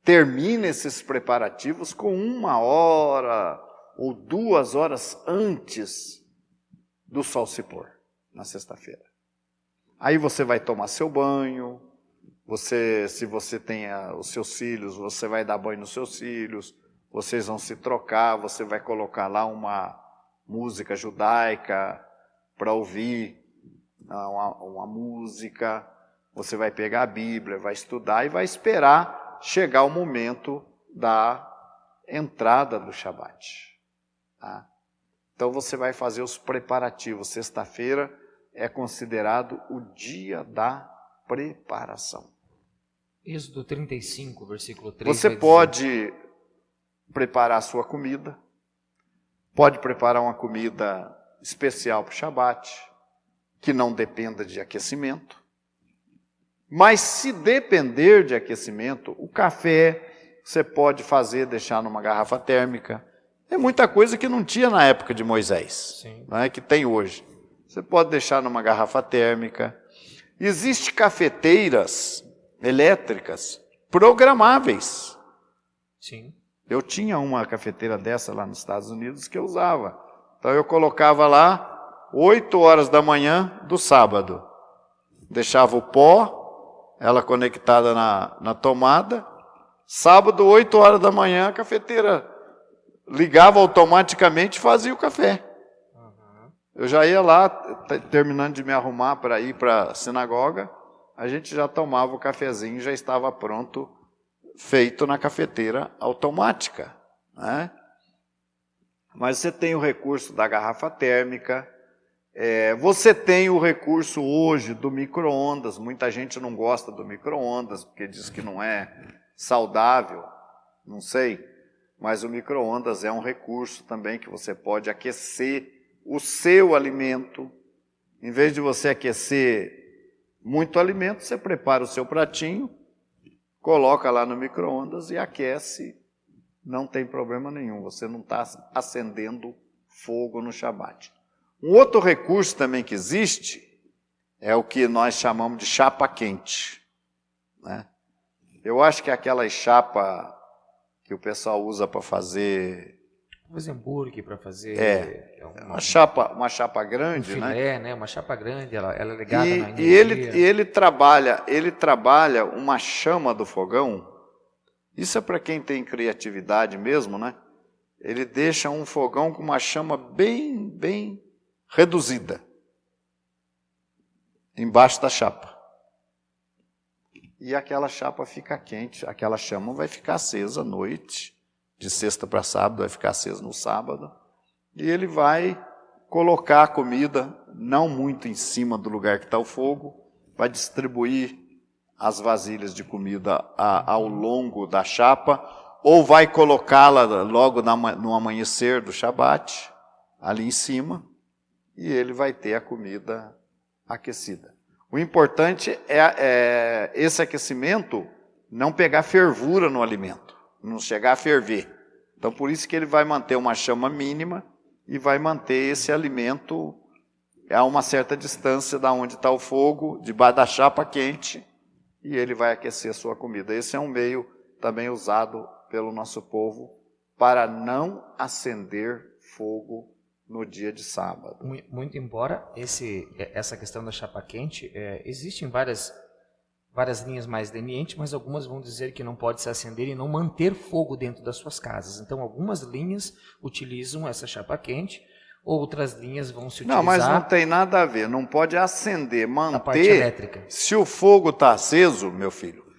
termine esses preparativos com 1 hora ou 2 horas antes do sol se pôr, na sexta-feira. Aí você vai tomar seu banho, se você tem os seus filhos, você vai dar banho nos seus filhos, vocês vão se trocar, você vai colocar lá uma música judaica para ouvir uma música, você vai pegar a Bíblia, vai estudar e vai esperar chegar o momento da entrada do Shabat. Tá? Então você vai fazer os preparativos. Sexta-feira é considerado o dia da preparação. Êxodo 35, versículo 3. Você pode preparar a sua comida, pode preparar uma comida especial para o Shabat, que não dependa de aquecimento. Mas se depender de aquecimento, o café você pode fazer, deixar numa garrafa térmica. É muita coisa que não tinha na época de Moisés, não é, que tem hoje. Você pode deixar numa garrafa térmica. Existem cafeteiras elétricas programáveis. Sim. Eu tinha uma cafeteira dessa lá nos Estados Unidos que eu usava. Então eu colocava lá 8 horas da manhã do sábado. Deixava o pó, ela conectada na tomada. Sábado, 8 horas da manhã, a cafeteira ligava automaticamente e fazia o café. Eu já ia lá, terminando de me arrumar para ir para a sinagoga, a gente já tomava o cafezinho, já estava pronto, feito na cafeteira automática, né? Mas você tem o recurso da garrafa térmica, você tem o recurso hoje do micro-ondas. Muita gente não gosta do micro-ondas, porque diz que não é saudável, não sei, mas o micro-ondas é um recurso também que você pode aquecer o seu alimento. Em vez de você aquecer muito alimento, você prepara o seu pratinho, coloca lá no micro-ondas e aquece, não tem problema nenhum, você não está acendendo fogo no Shabat. Um outro recurso também que existe é o que nós chamamos de chapa quente, né? Eu acho que aquela chapa que o pessoal usa para fazer hambúrguer, para fazer uma chapa grande, filé, né? Uma chapa grande, ela é ligada na energia. E ele trabalha uma chama do fogão. Isso é para quem tem criatividade mesmo, né? Ele deixa um fogão com uma chama bem reduzida embaixo da chapa. E aquela chapa fica quente, aquela chama vai ficar acesa à noite, de sexta para sábado, vai ficar acesa no sábado. E ele vai colocar a comida, não muito em cima do lugar que está o fogo, vai distribuir as vasilhas de comida ao longo da chapa, ou vai colocá-la logo no amanhecer do Shabat, ali em cima, e ele vai ter a comida aquecida. O importante é esse aquecimento não pegar fervura no alimento, não chegar a ferver. Então, por isso que ele vai manter uma chama mínima e vai manter esse alimento a uma certa distância da onde está o fogo, debaixo da chapa quente, e ele vai aquecer a sua comida. Esse é um meio também usado pelo nosso povo para não acender fogo no dia de sábado. Muito embora essa questão da chapa quente, existem várias linhas mais lenientes, mas algumas vão dizer que não pode se acender e não manter fogo dentro das suas casas. Então, algumas linhas utilizam essa chapa quente, outras linhas vão se utilizar... Não, mas não tem nada a ver, não pode acender, manter... A parte elétrica. Se o fogo está aceso, meu filho,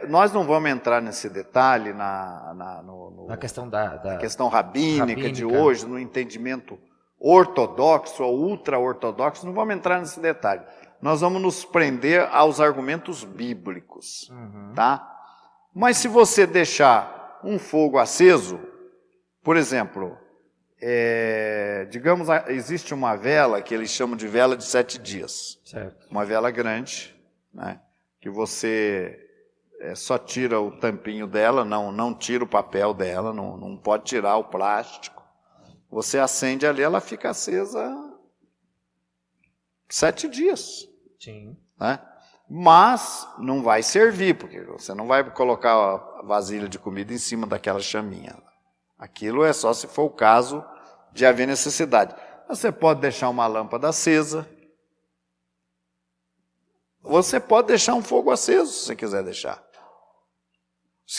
nós não vamos entrar nesse detalhe na questão da questão rabínica de hoje, no entendimento ortodoxo ou ultra-ortodoxo, não vamos entrar nesse detalhe. Nós vamos nos prender aos argumentos bíblicos, tá? Mas se você deixar um fogo aceso, por exemplo, digamos, existe uma vela que eles chamam de vela de 7 dias. Certo. Uma vela grande, né? Que você só tira o tampinho dela, não tira o papel dela, não pode tirar o plástico. Você acende ali, ela fica acesa 7 dias. Sim. Né? Mas não vai servir, porque você não vai colocar a vasilha de comida em cima daquela chaminha. Aquilo é só se for o caso de haver necessidade. Você pode deixar uma lâmpada acesa. Você pode deixar um fogo aceso, se você quiser deixar.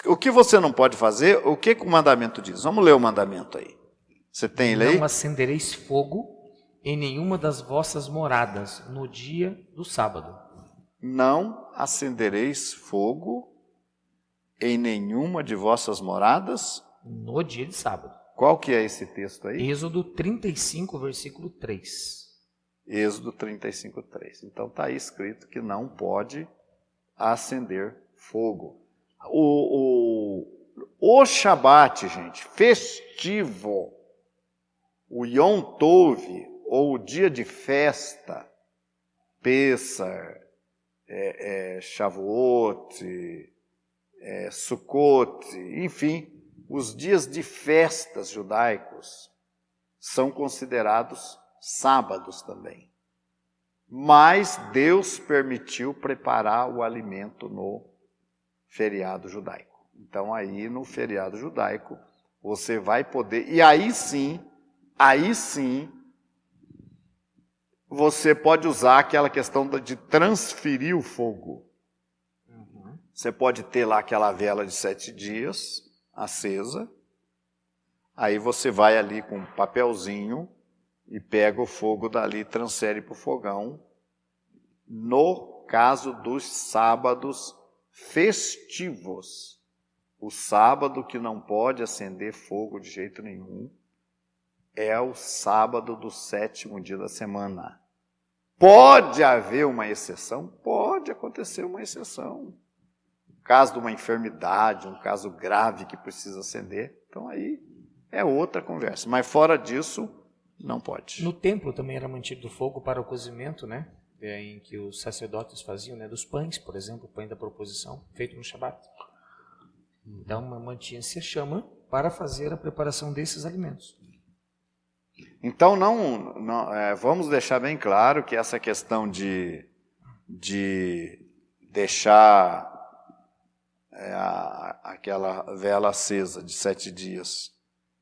O que você não pode fazer, o que o mandamento diz? Vamos ler o mandamento aí. Você tem ele aí? Não acendereis fogo em nenhuma das vossas moradas no dia do sábado. Não acendereis fogo em nenhuma de vossas moradas no dia de sábado. Qual que é esse texto aí? Êxodo 35, versículo 3. Êxodo 35, 3. Então está aí escrito que não pode acender fogo. O Shabat, gente, festivo, o Yom Tov, ou o dia de festa, Pessah, Shavuot, Sukkot, enfim, os dias de festas judaicos são considerados sábados também. Mas Deus permitiu preparar o alimento no feriado judaico. Então aí no feriado judaico você vai poder, e aí sim, você pode usar aquela questão de transferir o fogo. Você pode ter lá aquela vela de 7 dias acesa, aí você vai ali com um papelzinho e pega o fogo dali e transfere para o fogão. No caso dos sábados festivos, o sábado que não pode acender fogo de jeito nenhum é o sábado do 7º dia da semana. Pode haver uma exceção? Pode acontecer uma exceção. Caso de uma enfermidade, um caso grave que precisa acender, então aí é outra conversa. Mas fora disso, não pode. No templo também era mantido fogo para o cozimento, né? Em que os sacerdotes faziam, né? Dos pães, por exemplo, o pão da proposição, feito no Shabat. Então mantinha-se a chama para fazer a preparação desses alimentos. Então vamos deixar bem claro que essa questão de deixar aquela vela acesa de 7 dias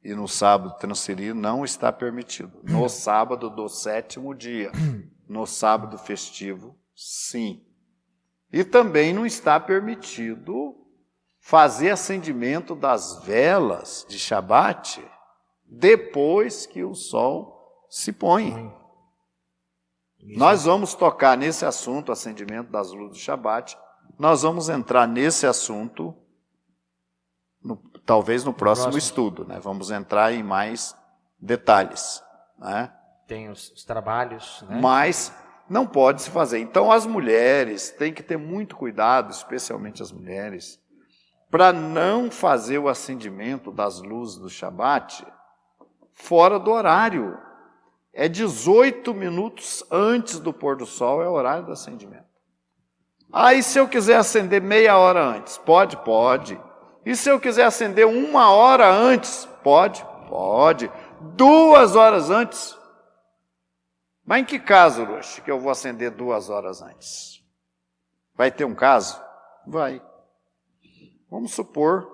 e no sábado transferir não está permitido. No sábado do 7º dia, no sábado festivo, sim. E também não está permitido fazer acendimento das velas de Shabat depois que o sol se põe. Nós vamos tocar nesse assunto, acendimento das luzes do Shabat. Nós vamos entrar nesse assunto, talvez no próximo estudo, né? Vamos entrar em mais detalhes, né? Tem os trabalhos, né? Mas não pode se fazer. Então as mulheres têm que ter muito cuidado, especialmente as mulheres, para não fazer o acendimento das luzes do Shabat fora do horário. É 18 minutos antes do pôr do sol, é o horário do acendimento. Aí se eu quiser acender meia hora antes, pode? Pode. E se eu quiser acender 1 hora antes, pode? Pode. 2 horas antes? Mas em que caso, Rush, que eu vou acender 2 horas antes? Vai ter um caso? Vai. Vamos supor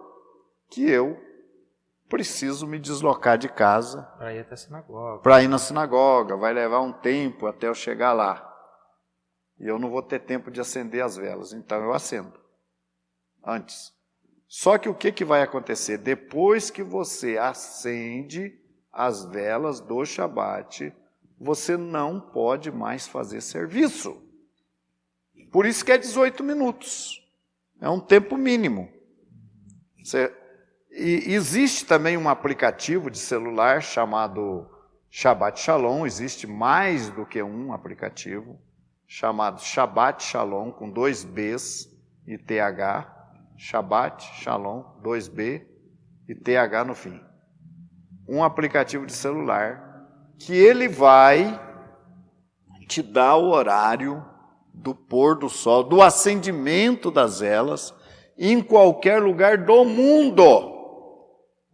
que eu preciso me deslocar de casa para ir até a sinagoga. Para ir na sinagoga, vai levar um tempo até eu chegar lá. E eu não vou ter tempo de acender as velas, então eu acendo antes. Só que o que vai acontecer? Depois que você acende as velas do Shabat, você não pode mais fazer serviço. Por isso que é 18 minutos. É um tempo mínimo. E existe também um aplicativo de celular chamado Shabbat Shalom. Existe mais do que um aplicativo chamado Shabbat Shalom, com 2 Bs e TH. Shabbat Shalom, 2B e TH no fim. Um aplicativo de celular que ele vai te dar o horário do pôr do sol, do acendimento das velas, em qualquer lugar do mundo.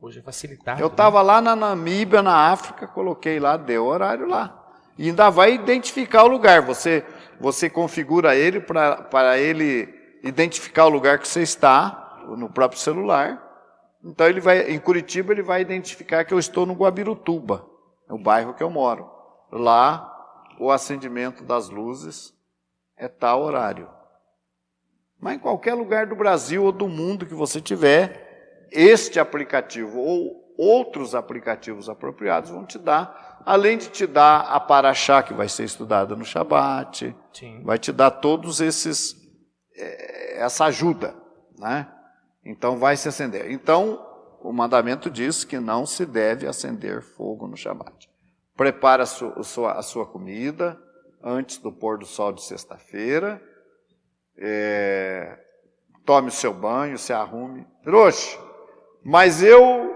Hoje é facilitado. Eu estava lá na Namíbia, na África, coloquei lá, deu o horário lá. E ainda vai identificar o lugar. Você configura ele para ele identificar o lugar que você está, no próprio celular. Então, em Curitiba, ele vai identificar que eu estou no Guabirutuba, o bairro que eu moro. Lá, o acendimento das luzes é tal horário. Mas em qualquer lugar do Brasil ou do mundo que você tiver, este aplicativo ou outros aplicativos apropriados vão te dar, além de te dar a Paraxá, que vai ser estudada no Shabat, Sim. Vai te dar todos essa ajuda, né? Então vai se acender. Então o mandamento diz que não se deve acender fogo no Shabat. Prepara a sua comida antes do pôr do sol de sexta-feira. tome o seu banho, se arrume. Oxe, mas eu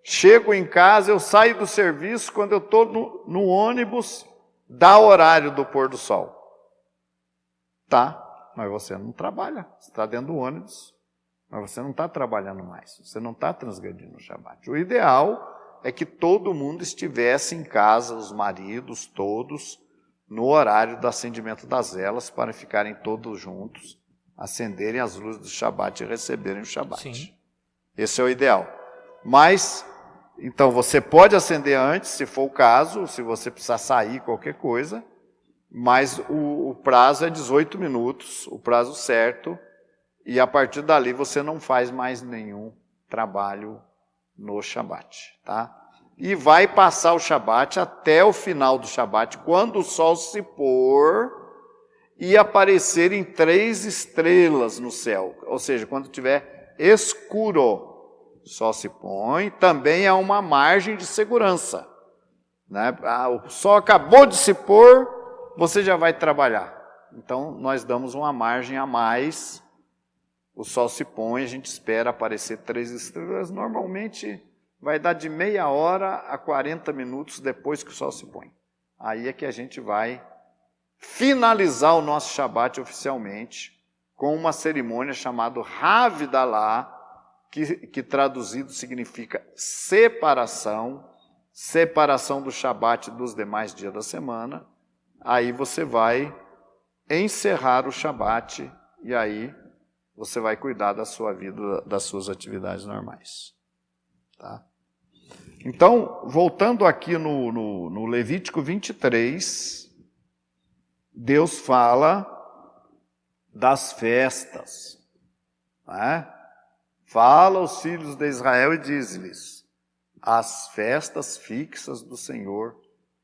chego em casa, eu saio do serviço, quando eu estou no ônibus, dá o horário do pôr do sol. Tá, mas você não trabalha, você está dentro do ônibus, mas você não está trabalhando mais, você não está transgredindo o Shabat. O ideal é que todo mundo estivesse em casa, os maridos todos, no horário do acendimento das velas, para ficarem todos juntos, acenderem as luzes do Shabat e receberem o Shabat. Sim. Esse é o ideal. Mas, então, você pode acender antes, se for o caso, se você precisar sair, qualquer coisa, mas o prazo é 18 minutos, o prazo certo, e a partir dali você não faz mais nenhum trabalho no Shabat, tá? E vai passar o Shabat até o final do Shabat, quando o sol se pôr e aparecerem 3 estrelas no céu, ou seja, quando tiver escuro. O sol se põe, também é uma margem de segurança, né? O sol acabou de se pôr, você já vai trabalhar. Então, nós damos uma margem a mais. O sol se põe, a gente espera aparecer 3 estrelas. Normalmente, vai dar de meia hora a 40 minutos depois que o sol se põe. Aí é que a gente vai finalizar o nosso Shabat oficialmente com uma cerimônia chamada Havdalah, que traduzido significa separação do Shabat dos demais dias da semana. Aí você vai encerrar o Shabat e aí você vai cuidar da sua vida, das suas atividades normais. Tá? Então, voltando aqui no Levítico 23, Deus fala das festas. Né? Fala aos filhos de Israel e diz-lhes: as festas fixas do Senhor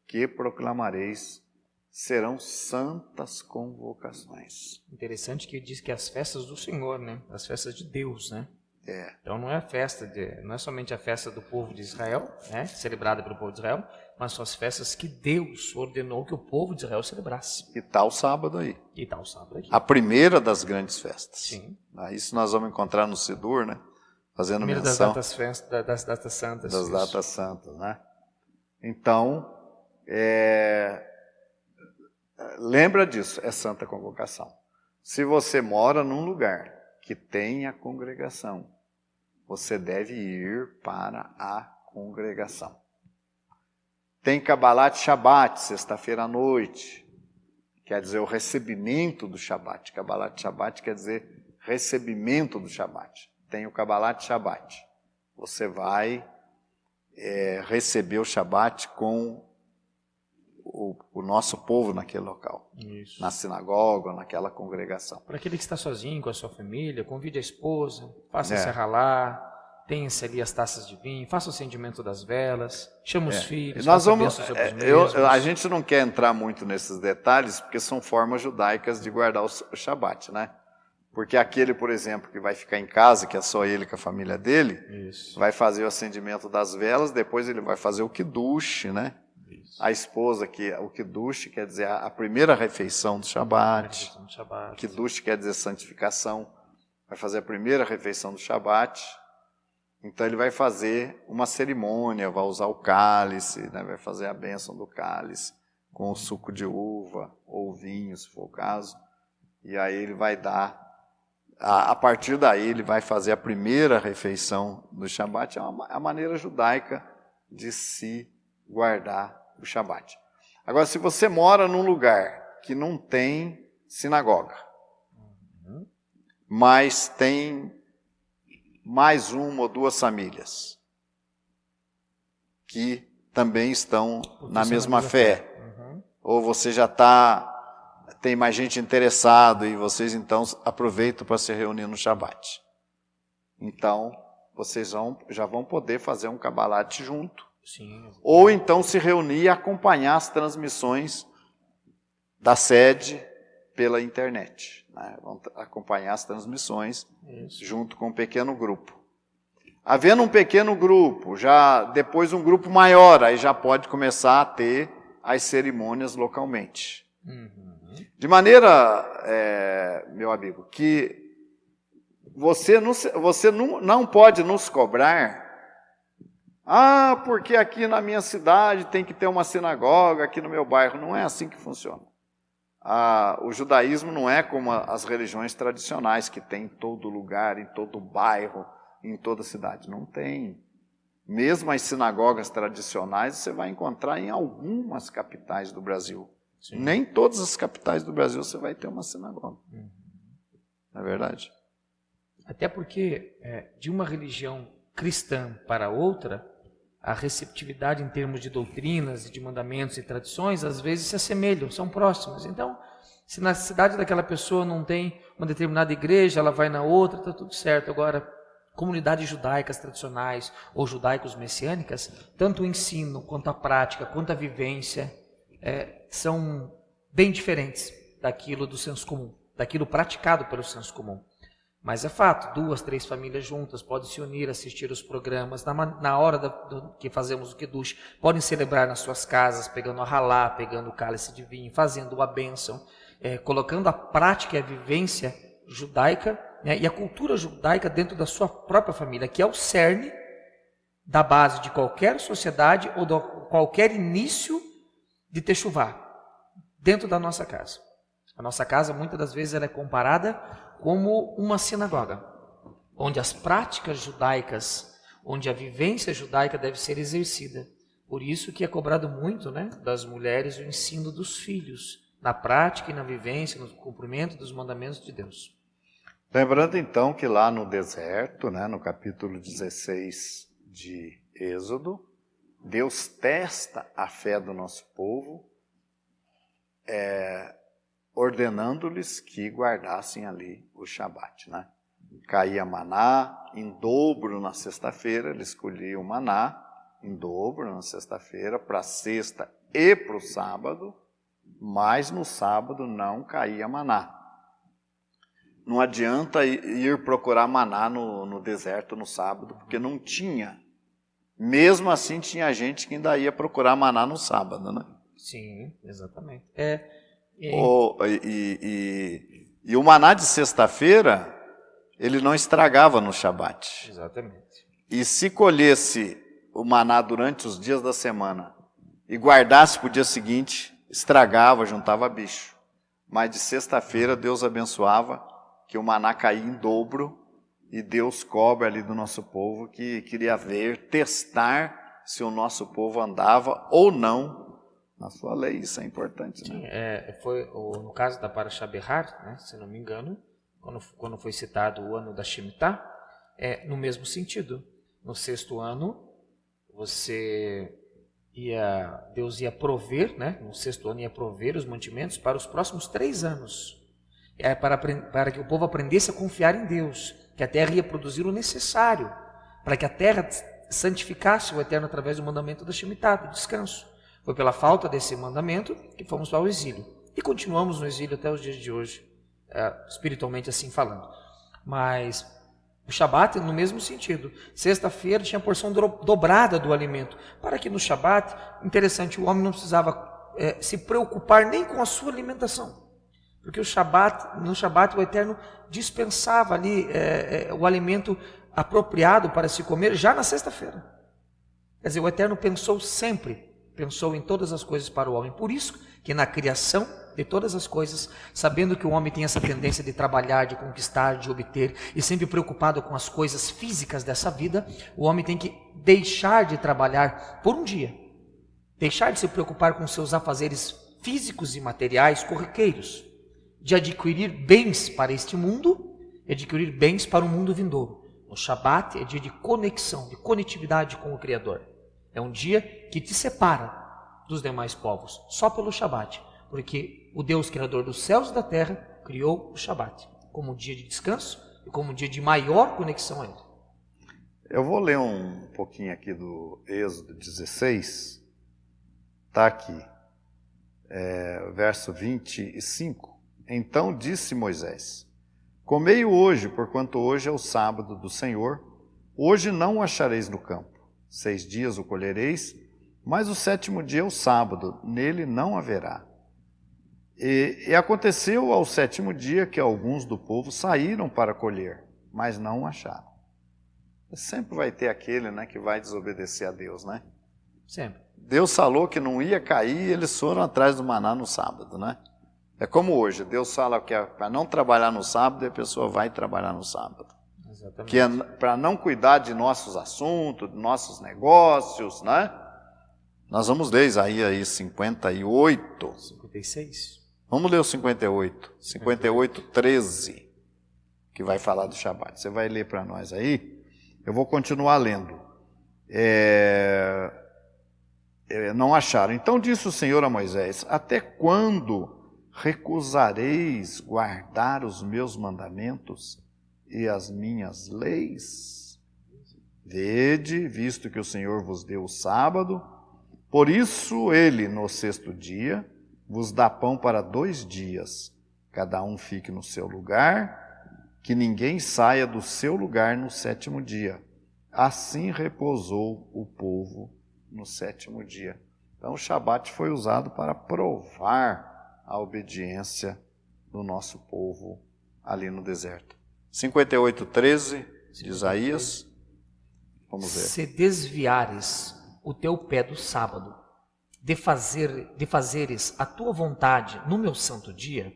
que proclamareis serão santas convocações. Interessante que diz que as festas do Senhor, né? As festas de Deus, né? É. Então não é somente a festa do povo de Israel, né? Celebrada pelo povo de Israel, mas são as festas que Deus ordenou que o povo de Israel celebrasse. E tal sábado aí. E tal sábado aqui. A primeira das grandes festas. Sim. Isso nós vamos encontrar no Sidur, né? Fazendo Primeira menção das datas santas. das isso. datas santas, né? Então, lembra disso, é santa convocação. Se você mora num lugar que tem a congregação, você deve ir para a congregação. Tem Kabbalat Shabbat, sexta-feira à noite, quer dizer o recebimento do Shabbat. Kabbalat Shabbat quer dizer recebimento do Shabbat. Tem o Kabbalat Shabbat. Você vai receber o Shabbat com o nosso povo naquele local. Isso. Na sinagoga, naquela congregação. Para aquele que está sozinho com a sua família, convide a esposa, faça-se ralar, tenha-se ali as taças de vinho, faça o acendimento das velas, chama os filhos, faça bênçãos sobre os mesmos. A gente não quer entrar muito nesses detalhes, porque são formas judaicas de guardar o Shabat, né? Porque aquele, por exemplo, que vai ficar em casa, que é só ele com a família dele, Isso. vai fazer o acendimento das velas, depois ele vai fazer o Kiddush, né? Isso. A esposa, o Kiddush quer dizer a primeira refeição do Shabat. Kiddush quer dizer santificação. Vai fazer a primeira refeição do Shabat. Então ele vai fazer uma cerimônia, vai usar o cálice, né? Vai fazer a bênção do cálice com o suco de uva ou vinho, se for o caso. E aí ele vai dar, a partir daí ele vai fazer a primeira refeição do Shabat. É a maneira judaica de se guardar o Shabat. Agora, se você mora num lugar que não tem sinagoga, mas tem mais uma ou duas famílias que também estão na mesma fé, ou você já tem mais gente interessada e vocês então aproveitam para se reunir no Shabat. Então, vocês já vão poder fazer um Kabbalat junto. Sim. Ou então se reunir e acompanhar as transmissões da sede pela internet. Né? Vão acompanhar as transmissões junto com um pequeno grupo. Havendo um pequeno grupo, já depois um grupo maior, aí já pode começar a ter as cerimônias localmente. De maneira, meu amigo, que Você não pode nos cobrar, porque aqui na minha cidade tem que ter uma sinagoga, aqui no meu bairro. Não é assim que funciona. O judaísmo não é como as religiões tradicionais, que tem em todo lugar, em todo bairro, em toda cidade. Não tem. Mesmo as sinagogas tradicionais você vai encontrar em algumas capitais do Brasil. Sim. Nem todas as capitais do Brasil você vai ter uma sinagoga. Não é verdade? Até porque de uma religião cristã para outra, a receptividade em termos de doutrinas e de mandamentos e tradições às vezes se assemelham, são próximas. Então, se na cidade daquela pessoa não tem uma determinada igreja, ela vai na outra, está tudo certo. Agora, comunidades judaicas tradicionais ou judaicos messiânicas, tanto o ensino, quanto a prática, quanto a vivência, são bem diferentes daquilo do senso comum, daquilo praticado pelo senso comum. Mas é fato, 2, 3 famílias juntas podem se unir, assistir os programas, na hora que fazemos o Kiddush, podem celebrar nas suas casas, pegando a halá, pegando o cálice de vinho, fazendo a bênção, colocando a prática e a vivência judaica, né, e a cultura judaica dentro da sua própria família, que é o cerne da base de qualquer sociedade ou de qualquer início de techuvá, dentro da nossa casa. A nossa casa, muitas das vezes, ela é comparada como uma sinagoga, onde as práticas judaicas, onde a vivência judaica deve ser exercida. Por isso que é cobrado muito, né, das mulheres o ensino dos filhos, na prática e na vivência, no cumprimento dos mandamentos de Deus. Lembrando então que lá no deserto, né, no capítulo 16 de Êxodo, Deus testa a fé do nosso povo, ordenando-lhes que guardassem ali o Shabat, né? Caía maná em dobro na sexta-feira, eles colhiam maná em dobro na sexta-feira, para a sexta e para o sábado, mas no sábado não caía maná. Não adianta ir procurar maná no deserto no sábado, porque não tinha. Mesmo assim, tinha gente que ainda ia procurar maná no sábado, né? Sim, exatamente. E o maná de sexta-feira, ele não estragava no Shabat. Exatamente. E se colhesse o maná durante os dias da semana e guardasse para o dia seguinte, estragava, juntava bicho. Mas de sexta-feira Deus abençoava, que o maná caía em dobro, e Deus cobra ali do nosso povo que queria testar se o nosso povo andava ou não na sua lei. Isso é importante, né? Sim, foi no caso da Parashá Behar, né, se não me engano, quando foi citado o ano da Shemitah, no mesmo sentido. No 6º ano, Deus ia prover, né, no 6º ano ia prover os mantimentos para os próximos 3 anos. Para que o povo aprendesse a confiar em Deus, que a terra ia produzir o necessário, para que a terra santificasse o Eterno através do mandamento da Shemitah, do descanso. Foi pela falta desse mandamento que fomos para o exílio. E continuamos no exílio até os dias de hoje, espiritualmente assim falando. Mas o Shabat no mesmo sentido. Sexta-feira tinha a porção dobrada do alimento, para que no Shabat, interessante, o homem não precisava se preocupar nem com a sua alimentação. Porque no Shabat o Eterno dispensava ali o alimento apropriado para se comer já na sexta-feira. Quer dizer, o Eterno pensou em todas as coisas para o homem. Por isso que na criação de todas as coisas, sabendo que o homem tem essa tendência de trabalhar, de conquistar, de obter, e sempre preocupado com as coisas físicas dessa vida, o homem tem que deixar de trabalhar por um dia. Deixar de se preocupar com seus afazeres físicos e materiais corriqueiros, de adquirir bens para este mundo e adquirir bens para o mundo vindouro. O Shabat é dia de conexão, de conectividade com o Criador. É um dia que te separa dos demais povos, só pelo Shabat, porque o Deus Criador dos céus e da terra criou o Shabat como um dia de descanso e como um dia de maior conexão a Ele. Eu vou ler um pouquinho aqui do Êxodo 16, está aqui, verso 25. Então disse Moisés: comei-o hoje, porquanto hoje é o sábado do Senhor. Hoje não o achareis no campo. 6 dias o colhereis, mas o 7º dia é o sábado, nele não haverá. E aconteceu ao 7º dia que alguns do povo saíram para colher. mas não o acharam. Sempre vai ter aquele, né, que vai desobedecer a Deus, né? Sempre. Deus falou que não ia cair e eles foram atrás do maná no sábado, né? É como hoje, Deus fala que é para não trabalhar no sábado e a pessoa vai trabalhar no sábado. Exatamente. Que é para não cuidar de nossos assuntos, de nossos negócios, né? Nós vamos ler Isaías 58. 56. Vamos ler o 58. 58, 13, que vai falar do Shabat. Você vai ler para nós aí? Eu vou continuar lendo. Não acharam. Então disse o Senhor a Moisés: até quando recusareis guardar os meus mandamentos e as minhas leis? Vede, visto que o Senhor vos deu o sábado, por isso ele, no sexto dia, vos dá pão para 2 dias. Cada um fique no seu lugar, que ninguém saia do seu lugar no 7º dia. Assim repousou o povo no 7º dia. Então o Shabat foi usado para provar a obediência do nosso povo ali no deserto. 58, 13 de Isaías. Vamos ver. Se desviares o teu pé do sábado, de fazeres a tua vontade no meu santo dia,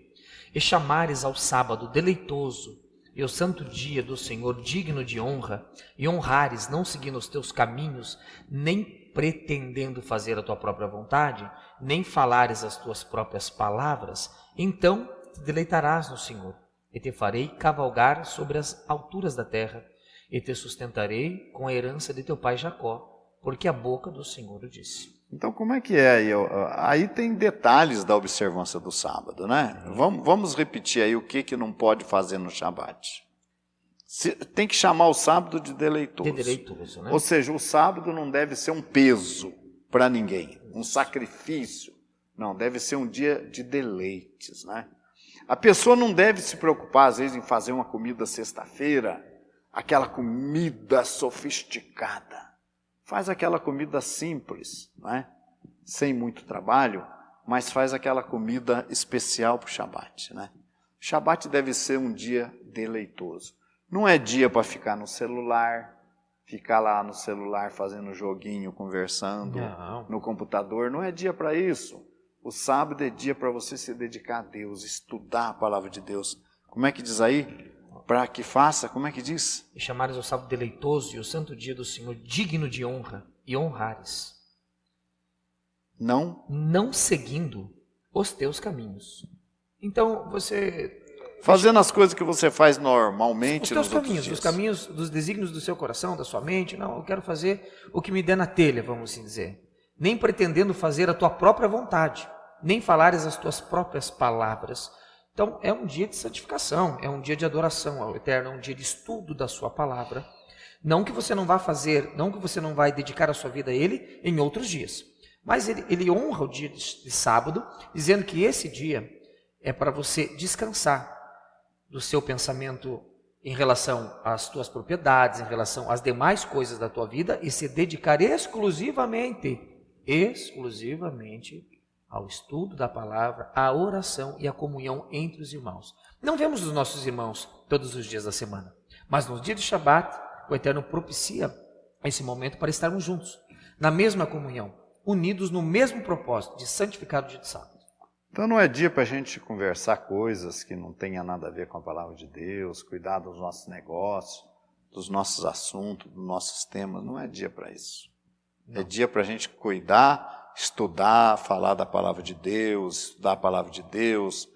e chamares ao sábado deleitoso, e o santo dia do Senhor digno de honra, e honrares não seguindo os teus caminhos, nem pretendendo fazer a tua própria vontade, nem falares as tuas próprias palavras, então te deleitarás no Senhor, e te farei cavalgar sobre as alturas da terra, e te sustentarei com a herança de teu pai Jacó, porque a boca do Senhor o disse. Então, como é que é? Aí tem detalhes da observância do sábado, né? Vamos repetir aí o que não pode fazer no Shabat. Tem que chamar o sábado de deleitoso. De deleitoso, né? Ou seja, o sábado não deve ser um peso para ninguém, um sacrifício. Não, deve ser um dia de deleites, né? A pessoa não deve se preocupar, às vezes, em fazer uma comida sexta-feira, aquela comida sofisticada. Faz aquela comida simples, né? Sem muito trabalho, mas faz aquela comida especial para o Shabat, né? O Shabat deve ser um dia deleitoso. Não é dia para ficar no celular, ficar lá no celular fazendo joguinho, conversando, no computador. Não é dia para isso. O sábado é dia para você se dedicar a Deus, estudar a palavra de Deus. Como é que diz aí? Para que faça, como é que diz? E chamares o sábado deleitoso e o santo dia do Senhor digno de honra, e honrares. Não seguindo os teus caminhos. Então, você... Fazendo as coisas que você faz normalmente nos caminhos, os caminhos dos desígnios do seu coração, da sua mente. Não, eu quero fazer o que me der na telha, vamos assim dizer. Nem pretendendo fazer a tua própria vontade, nem falares as tuas próprias palavras. Então, é um dia de santificação, é um dia de adoração ao Eterno, é um dia de estudo da sua palavra. Não que você não vá fazer, não que você não vai dedicar a sua vida a Ele em outros dias. Mas ele honra o dia de sábado, dizendo que esse dia é para você descansar do seu pensamento em relação às tuas propriedades, em relação às demais coisas da tua vida e se dedicar exclusivamente ao estudo da palavra, à oração e à comunhão entre os irmãos. Não vemos os nossos irmãos todos os dias da semana, mas no dia de Shabat, o Eterno propicia esse momento para estarmos juntos, na mesma comunhão, unidos no mesmo propósito de santificar o dia de sábado. Então não é dia para a gente conversar coisas que não tenham nada a ver com a palavra de Deus, cuidar dos nossos negócios, dos nossos assuntos, dos nossos temas. Não é dia para isso. Não. É dia para a gente cuidar, estudar, falar da palavra de Deus, estudar a palavra de Deus,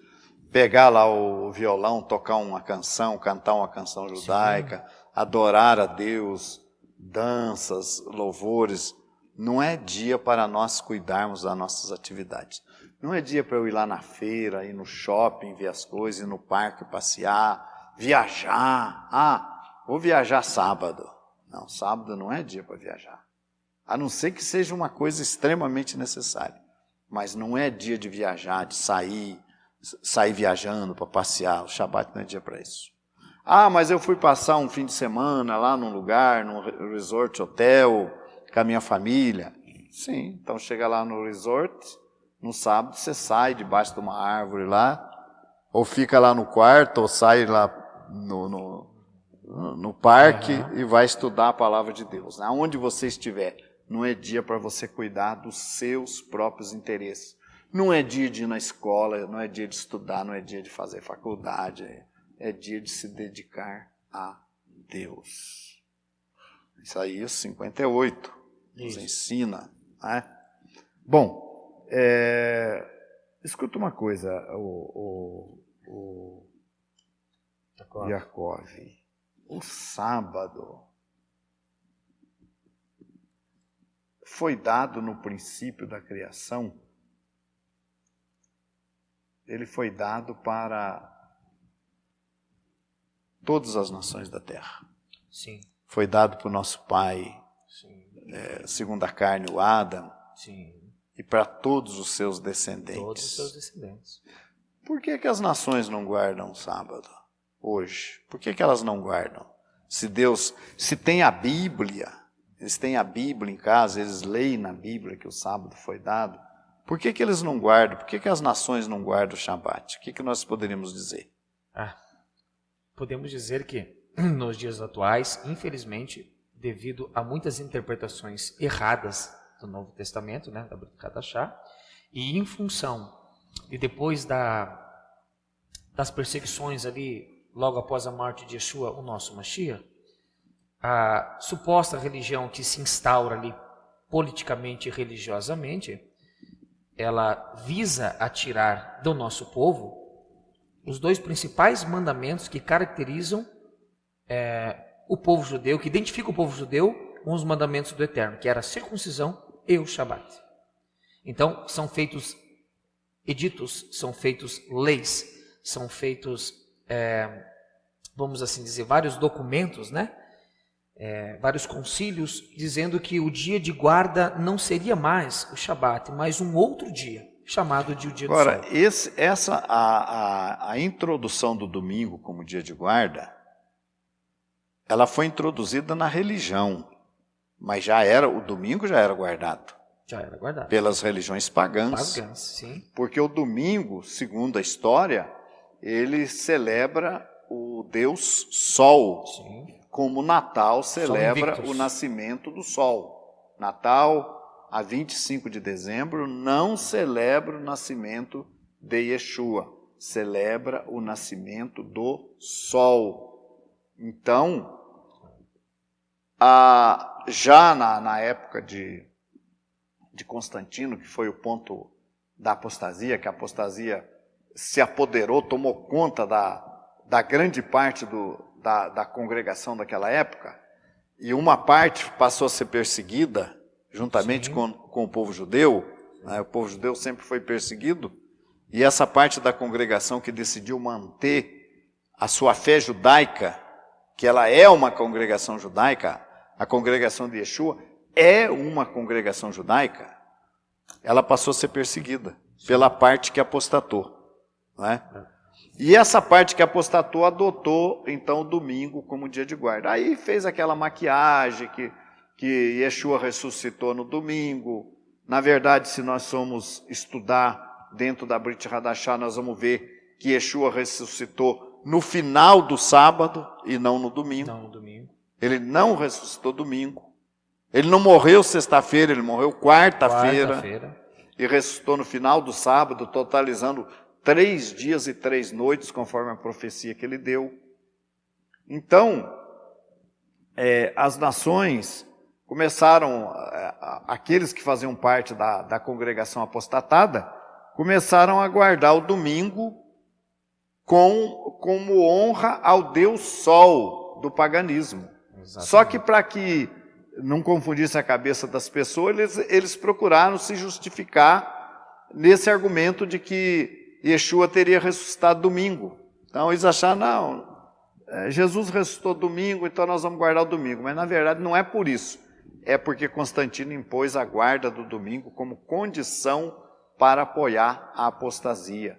pegar lá o violão, tocar uma canção, cantar uma canção judaica, sim, adorar a Deus, danças, louvores. Não é dia para nós cuidarmos das nossas atividades. Não é dia para eu ir lá na feira, ir no shopping, ver as coisas, ir no parque passear, viajar. Vou viajar sábado. Não, sábado não é dia para viajar. A não ser que seja uma coisa extremamente necessária. Mas não é dia de viajar, de sair viajando para passear. O Shabat não é dia para isso. Mas eu fui passar um fim de semana lá num lugar, num resort, hotel, com a minha família. Sim, então chega lá no resort, no sábado você sai debaixo de uma árvore lá, ou fica lá no quarto, ou sai lá no parque e vai estudar a palavra de Deus. Aonde você estiver, não é dia para você cuidar dos seus próprios interesses. Não é dia de ir na escola, não é dia de estudar, não é dia de fazer faculdade, é dia de se dedicar a Deus. Isaías 58 nos ensina. Né? Bom, escuta uma coisa, Yaakov. O sábado foi dado no princípio da criação, ele foi dado para todas as nações da terra. Sim. Foi dado para o nosso pai, segundo a carne, o Adão, sim, e para todos os seus descendentes. Todos os seus descendentes. Por que as nações não guardam o sábado hoje? Por que elas não guardam? Se tem a Bíblia, eles têm a Bíblia em casa, eles leem na Bíblia que o sábado foi dado, por que eles não guardam? Por que as nações não guardam o Shabat? O que nós poderíamos dizer? Podemos dizer que nos dias atuais, infelizmente, devido a muitas interpretações erradas do Novo Testamento, né, da Brit Hadashah, e em função e depois das perseguições ali, logo após a morte de Yeshua, o nosso Mashiach, a suposta religião que se instaura ali politicamente e religiosamente, ela visa atirar do nosso povo os dois principais mandamentos que caracterizam o povo judeu, que identificam o povo judeu com os mandamentos do Eterno, que era a circuncisão e o Shabat. Então, são feitos editos, são feitos leis, são feitos, vamos assim dizer, vários documentos, né? Vários concílios, dizendo que o dia de guarda não seria mais o Shabat, mas um outro dia, chamado de o dia do sol. Agora, a introdução do domingo como dia de guarda, ela foi introduzida na religião, mas o domingo já era guardado. Já era guardado. Pelas religiões pagãs. Pagãs, sim. Porque o domingo, segundo a história, ele celebra o Deus Sol. Sim. Como Natal celebra o nascimento do Sol. Natal, a 25 de dezembro, não celebra o nascimento de Yeshua. Celebra o nascimento do Sol. Então, já na época de Constantino, que foi o ponto da apostasia, que a apostasia se apoderou, tomou conta da grande parte da congregação daquela época, e uma parte passou a ser perseguida, juntamente com o povo judeu, né? O povo judeu sempre foi perseguido, e essa parte da congregação que decidiu manter a sua fé judaica, que ela é uma congregação judaica, a congregação de Yeshua é uma congregação judaica, ela passou a ser perseguida pela parte que apostatou, né? E essa parte que apostatou adotou, então, o domingo como dia de guarda. Aí fez aquela maquiagem que Yeshua ressuscitou no domingo. Na verdade, se nós formos estudar dentro da Brit Hadashah, nós vamos ver que Yeshua ressuscitou no final do sábado e não no domingo. Não no domingo. Ele não ressuscitou domingo. Ele não morreu sexta-feira, ele morreu quarta-feira. E ressuscitou no final do sábado, totalizando 3 dias e 3 noites, conforme a profecia que ele deu. Então, as nações começaram, aqueles que faziam parte da congregação apostatada, começaram a guardar o domingo como honra ao Deus Sol do paganismo. Exatamente. Só que para que não confundisse a cabeça das pessoas, eles procuraram se justificar nesse argumento de que Yeshua teria ressuscitado domingo. Então eles acharam, não, Jesus ressuscitou domingo, então nós vamos guardar o domingo. Mas na verdade não é por isso. É porque Constantino impôs a guarda do domingo como condição para apoiar a apostasia.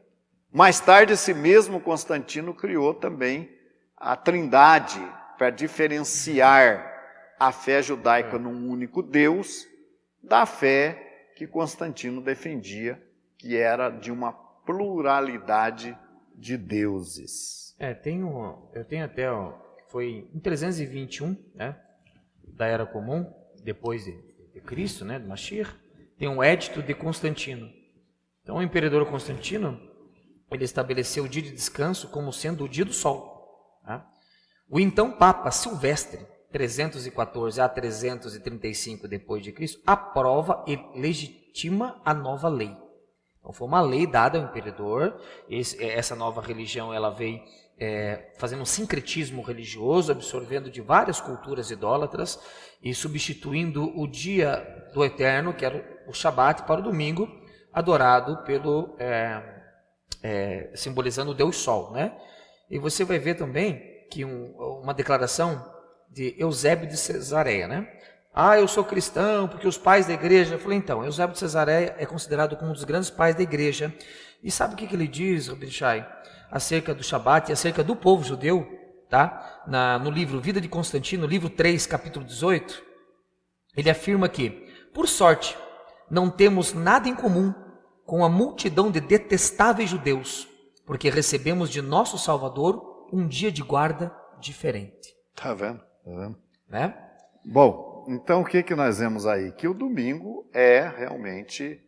Mais tarde, esse mesmo Constantino criou também a Trindade para diferenciar a fé judaica num único Deus da fé que Constantino defendia, que era de uma pluralidade de deuses. Eu tenho até foi em 321, né, da Era Comum, depois de Cristo, né, de Mashiach, tem um edito de Constantino. Então o imperador Constantino, ele estabeleceu o dia de descanso como sendo o dia do sol. Tá? O então Papa Silvestre, 314 a 335 depois de Cristo, aprova e legitima a nova lei. Então foi uma lei dada ao imperador. Essa nova religião ela veio fazendo um sincretismo religioso, absorvendo de várias culturas idólatras e substituindo o dia do Eterno, que era o Shabat, para o domingo, adorado pelo simbolizando o Deus Sol, né? E você vai ver também que uma declaração de Eusébio de Cesareia, né? Eu sou cristão porque os pais da igreja... Eu falei, então, Eusébio de Cesareia é considerado como um dos grandes pais da igreja. E sabe o que ele diz, Rabbi Shai, acerca do Shabat e acerca do povo judeu? Tá? No livro Vida de Constantino, livro 3, capítulo 18, ele afirma que, por sorte, não temos nada em comum com a multidão de detestáveis judeus, porque recebemos de nosso Salvador um dia de guarda diferente. Tá vendo? Tá vendo? Né? Bom, então o que nós vemos aí? Que o domingo é realmente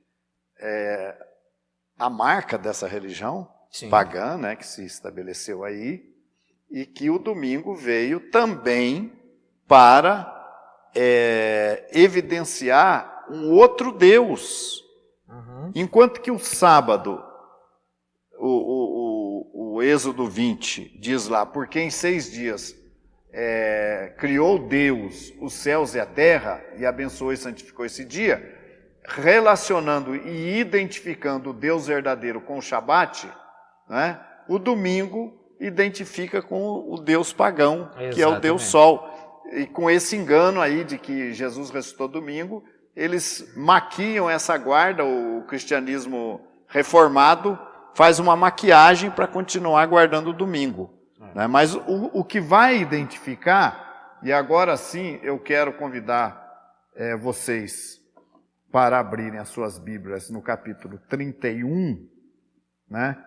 a marca dessa religião pagã, né, que se estabeleceu aí, e que o domingo veio também para evidenciar um outro Deus. Uhum. Enquanto que o sábado, o Êxodo 20 diz lá, porque em 6 dias criou Deus os céus e a terra, e abençoou e santificou esse dia, relacionando e identificando o Deus verdadeiro com o Shabat, né, o domingo identifica com o Deus pagão, que é o Deus Sol. E com esse engano aí de que Jesus ressuscitou domingo, eles maquiam essa guarda, o cristianismo reformado faz uma maquiagem para continuar guardando o domingo. Né? Mas o que vai identificar, e agora sim eu quero convidar vocês para abrirem as suas Bíblias no capítulo 31, né?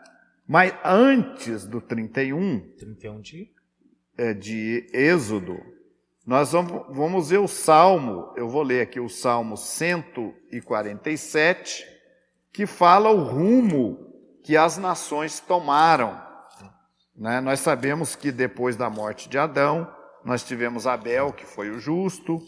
Mas antes do 31 de Êxodo, nós vamos ver o Salmo, eu vou ler aqui o Salmo 147, que fala o rumo que as nações tomaram. Né? Nós sabemos que depois da morte de Adão, nós tivemos Abel, que foi o justo,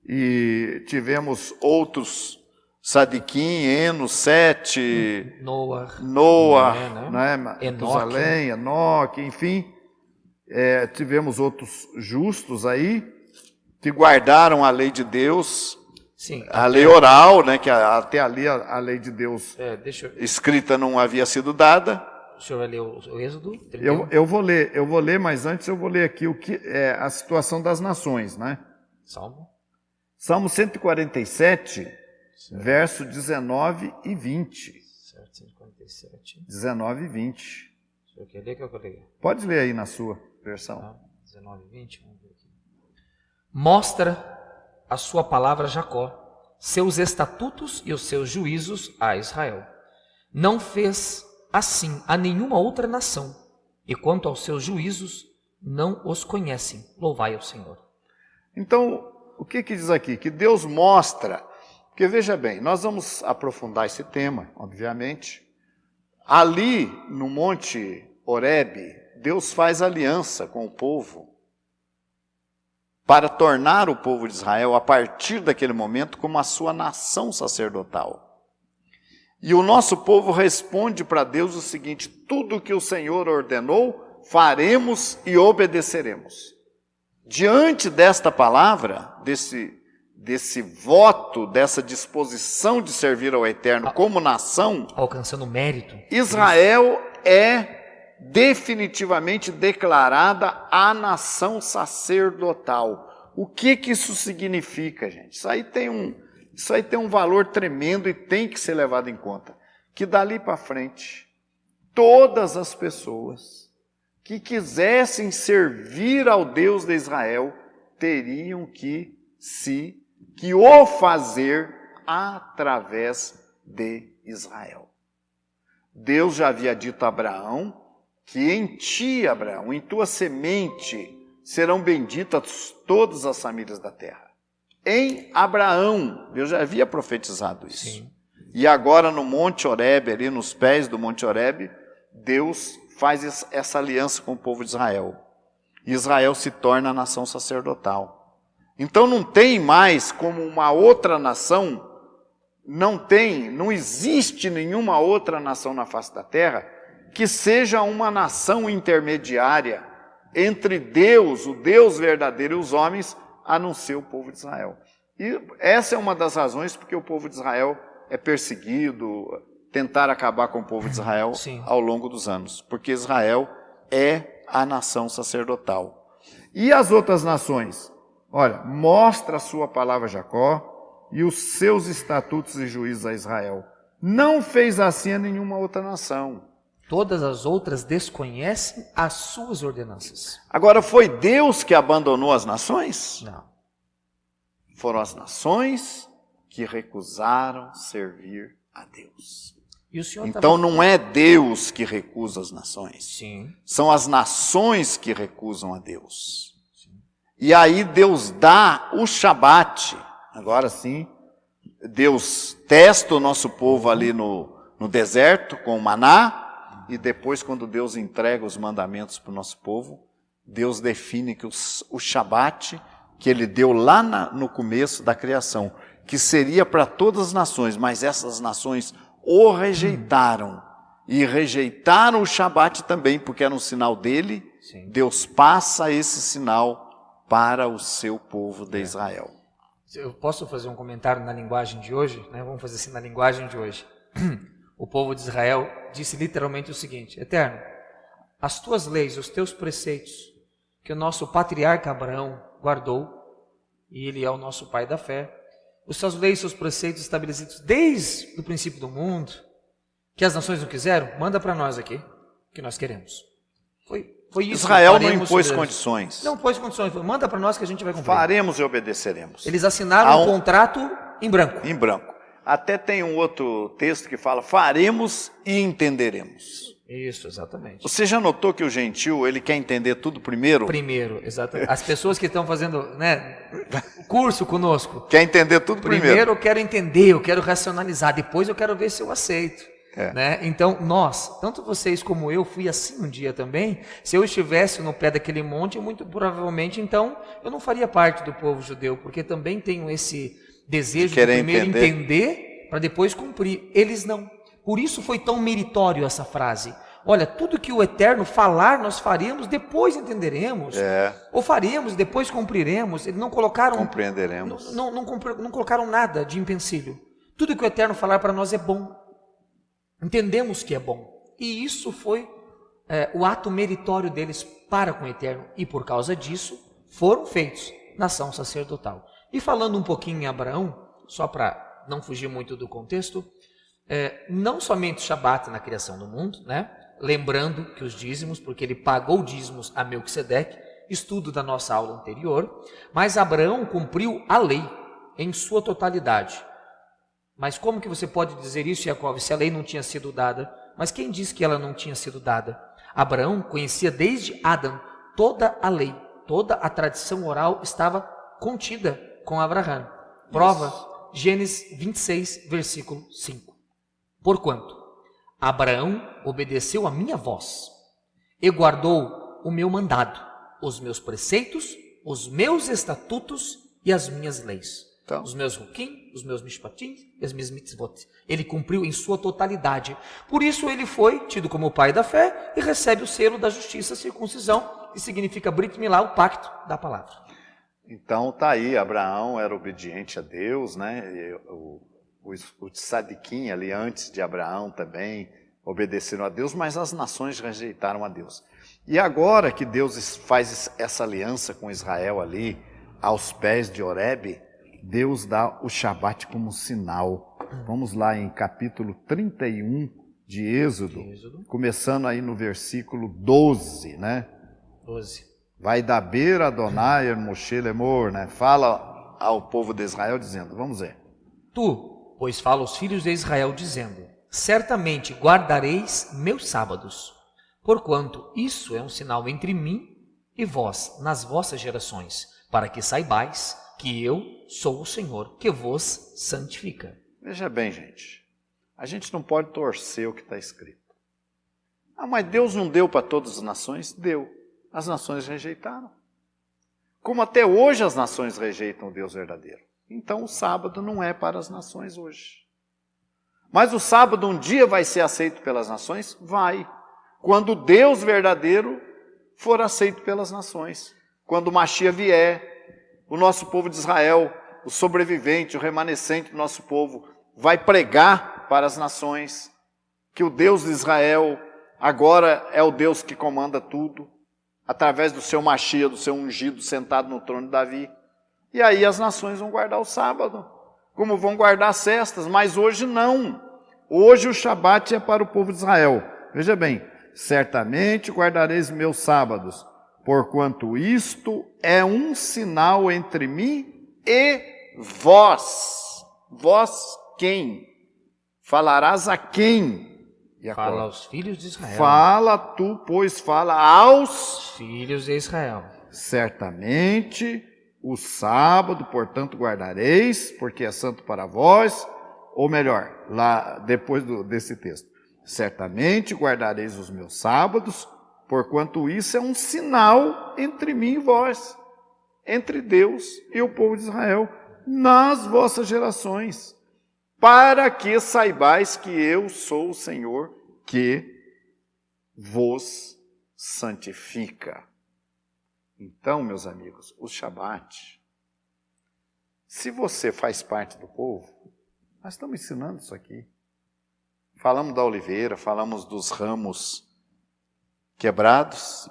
e tivemos outros, Sadiquim, Enos, Sete, Noa, né? Matusalém, Enoque, enfim, tivemos outros justos aí, que guardaram a lei de Deus, sim, a lei oral, né? Que até ali a lei de Deus escrita não havia sido dada. O senhor vai ler o Êxodo? Eu vou ler, mas antes eu vou ler aqui o que é a situação das nações, né? Salmo 147, certo. Verso 19 e 20. Certo, 147. 19 e 20. O senhor quer ler que eu vou ler? Pode ler aí na sua versão. 19 e 20, vamos ver aqui. Mostra a sua palavra a Jacó, seus estatutos e os seus juízos a Israel. Não fez assim a nenhuma outra nação, e quanto aos seus juízos, não os conhecem. Louvai ao Senhor. Então, o que diz aqui? Que Deus mostra, porque veja bem, nós vamos aprofundar esse tema, obviamente. Ali, no Monte Horebe, Deus faz aliança com o povo, para tornar o povo de Israel, a partir daquele momento, como a sua nação sacerdotal. E o nosso povo responde para Deus o seguinte: tudo que o Senhor ordenou, faremos e obedeceremos. Diante desta palavra, desse voto, dessa disposição de servir ao Eterno como nação, alcançando mérito, Israel é definitivamente declarada a nação sacerdotal. O que isso significa, gente? Isso aí tem um valor tremendo e tem que ser levado em conta. Que dali para frente, todas as pessoas que quisessem servir ao Deus de Israel teriam que o fazer através de Israel. Deus já havia dito a Abraão que em ti, Abraão, em tua semente, serão benditas todas as famílias da terra. Em Abraão, Deus já havia profetizado isso. Sim. E agora no Monte Horebe, ali nos pés do Monte Horebe, Deus faz essa aliança com o povo de Israel. Israel se torna a nação sacerdotal. Então não tem mais como uma outra nação, não existe nenhuma outra nação na face da terra que seja uma nação intermediária entre Deus, o Deus verdadeiro, e os homens, a não ser o povo de Israel. E essa é uma das razões porque o povo de Israel é perseguido, tentar acabar com o povo de Israel Sim. ao longo dos anos, porque Israel é a nação sacerdotal. E as outras nações? Olha, mostra a sua palavra a Jacó e os seus estatutos e juízos a Israel. Não fez assim a nenhuma outra nação. Todas as outras desconhecem as suas ordenanças. Agora, foi Deus que abandonou as nações? Não. Foram as nações que recusaram servir a Deus. E o Senhor Então não é Deus que recusa as nações. Sim. São as nações que recusam a Deus. Sim. E aí Deus dá o Shabat. Agora sim, Deus testa o nosso povo ali no deserto com o maná. E depois, quando Deus entrega os mandamentos para o nosso povo, Deus define que o Shabat, que Ele deu lá no começo da criação, que seria para todas as nações, mas essas nações o rejeitaram. E rejeitaram o Shabat também, porque era um sinal dele. Sim. Deus passa esse sinal para o seu povo de Israel. Eu posso fazer um comentário na linguagem de hoje? Né? Vamos fazer assim na linguagem de hoje. O povo de Israel disse literalmente o seguinte: Eterno, as tuas leis, os teus preceitos, que o nosso patriarca Abraão guardou, e ele é o nosso pai da fé, os seus leis, seus preceitos estabelecidos desde o princípio do mundo, que as nações não quiseram, manda para nós aqui, que nós queremos. Foi isso. Israel não impôs condições. Não impôs condições, manda para nós que a gente vai cumprir. Faremos e obedeceremos. Eles assinaram um contrato em branco. Em branco. Até tem um outro texto que fala, faremos e entenderemos. Isso, exatamente. Você já notou que o gentil, ele quer entender tudo primeiro? Primeiro, exatamente. As pessoas que estão fazendo, o curso conosco. Quer entender tudo primeiro. Primeiro eu quero entender, eu quero racionalizar, depois eu quero ver se eu aceito. Né? Então, nós, tanto vocês como eu, fui assim um dia também. Se eu estivesse no pé daquele monte, muito provavelmente, então, eu não faria parte do povo judeu, porque também tenho esse desejo de primeiro entender para depois cumprir. Eles não. Por isso foi tão meritório essa frase. Olha, tudo que o Eterno falar, nós faremos, depois entenderemos. Ou faremos, depois cumpriremos. Eles não colocaram... Compreenderemos. Não colocaram nada de empecilho. Tudo que o Eterno falar para nós é bom. Entendemos que é bom. E isso foi o ato meritório deles para com o Eterno. E por causa disso, foram feitos nação sacerdotal. E falando um pouquinho em Abraão, só para não fugir muito do contexto, não somente o Shabat na criação do mundo, né? Lembrando que os dízimos, porque ele pagou dízimos a Melquisedeque, estudo da nossa aula anterior, mas Abraão cumpriu a lei em sua totalidade. Mas como que você pode dizer isso, Jacob, se a lei não tinha sido dada? Mas quem disse que ela não tinha sido dada? Abraão conhecia desde Adão toda a lei, toda a tradição oral estava contida com Abraão. Prova, Gênesis 26, versículo 5. Porquanto Abraão obedeceu a minha voz e guardou o meu mandado, os meus preceitos, os meus estatutos e as minhas leis. Então, os meus ruquim, os meus mishpatim e as minhas mitzvot. Ele cumpriu em sua totalidade. Por isso ele foi tido como o pai da fé e recebe o selo da justiça, circuncisão, que significa Brit Milá, o pacto da palavra. Então tá aí, Abraão era obediente a Deus, né? E o tzadikim ali antes de Abraão também obedeceram a Deus, mas as nações rejeitaram a Deus. E agora que Deus faz essa aliança com Israel ali, aos pés de Horebe, Deus dá o Shabat como sinal. Vamos lá em capítulo 31 de Êxodo, começando aí no versículo 12, né? 12. Vai daber Adonai Moshe Lemor, né? Fala ao povo de Israel dizendo, vamos ver. Tu, pois fala aos filhos de Israel dizendo, certamente guardareis meus sábados, porquanto isso é um sinal entre mim e vós nas vossas gerações, para que saibais que eu sou o Senhor, que vos santifica. Veja bem, gente, a gente não pode torcer o que está escrito. Ah, mas Deus não deu para todas as nações? Deu. As nações rejeitaram. Como até hoje as nações rejeitam o Deus verdadeiro. Então o sábado não é para as nações hoje. Mas o sábado um dia vai ser aceito pelas nações? Vai. Quando o Deus verdadeiro for aceito pelas nações. Quando o Mashiach vier, o nosso povo de Israel, o sobrevivente, o remanescente do nosso povo, vai pregar para as nações que o Deus de Israel agora é o Deus que comanda tudo, através do seu Mashiach, do seu ungido sentado no trono de Davi. E aí as nações vão guardar o sábado, como vão guardar as festas, mas hoje não. Hoje o Shabat é para o povo de Israel. Veja bem, certamente guardareis meus sábados, porquanto isto é um sinal entre mim e vós. Vós quem? Falarás a quem? Fala aos filhos de Israel. Fala tu, pois fala aos filhos de Israel. Certamente o sábado, portanto, guardareis, porque é santo para vós. Ou melhor, lá depois desse texto. Certamente guardareis os meus sábados, porquanto isso é um sinal entre mim e vós, entre Deus e o povo de Israel, nas vossas gerações, para que saibais que eu sou o Senhor que vos santifica. Então, meus amigos, o Shabat, se você faz parte do povo, nós estamos ensinando isso aqui. Falamos da oliveira, falamos dos ramos quebrados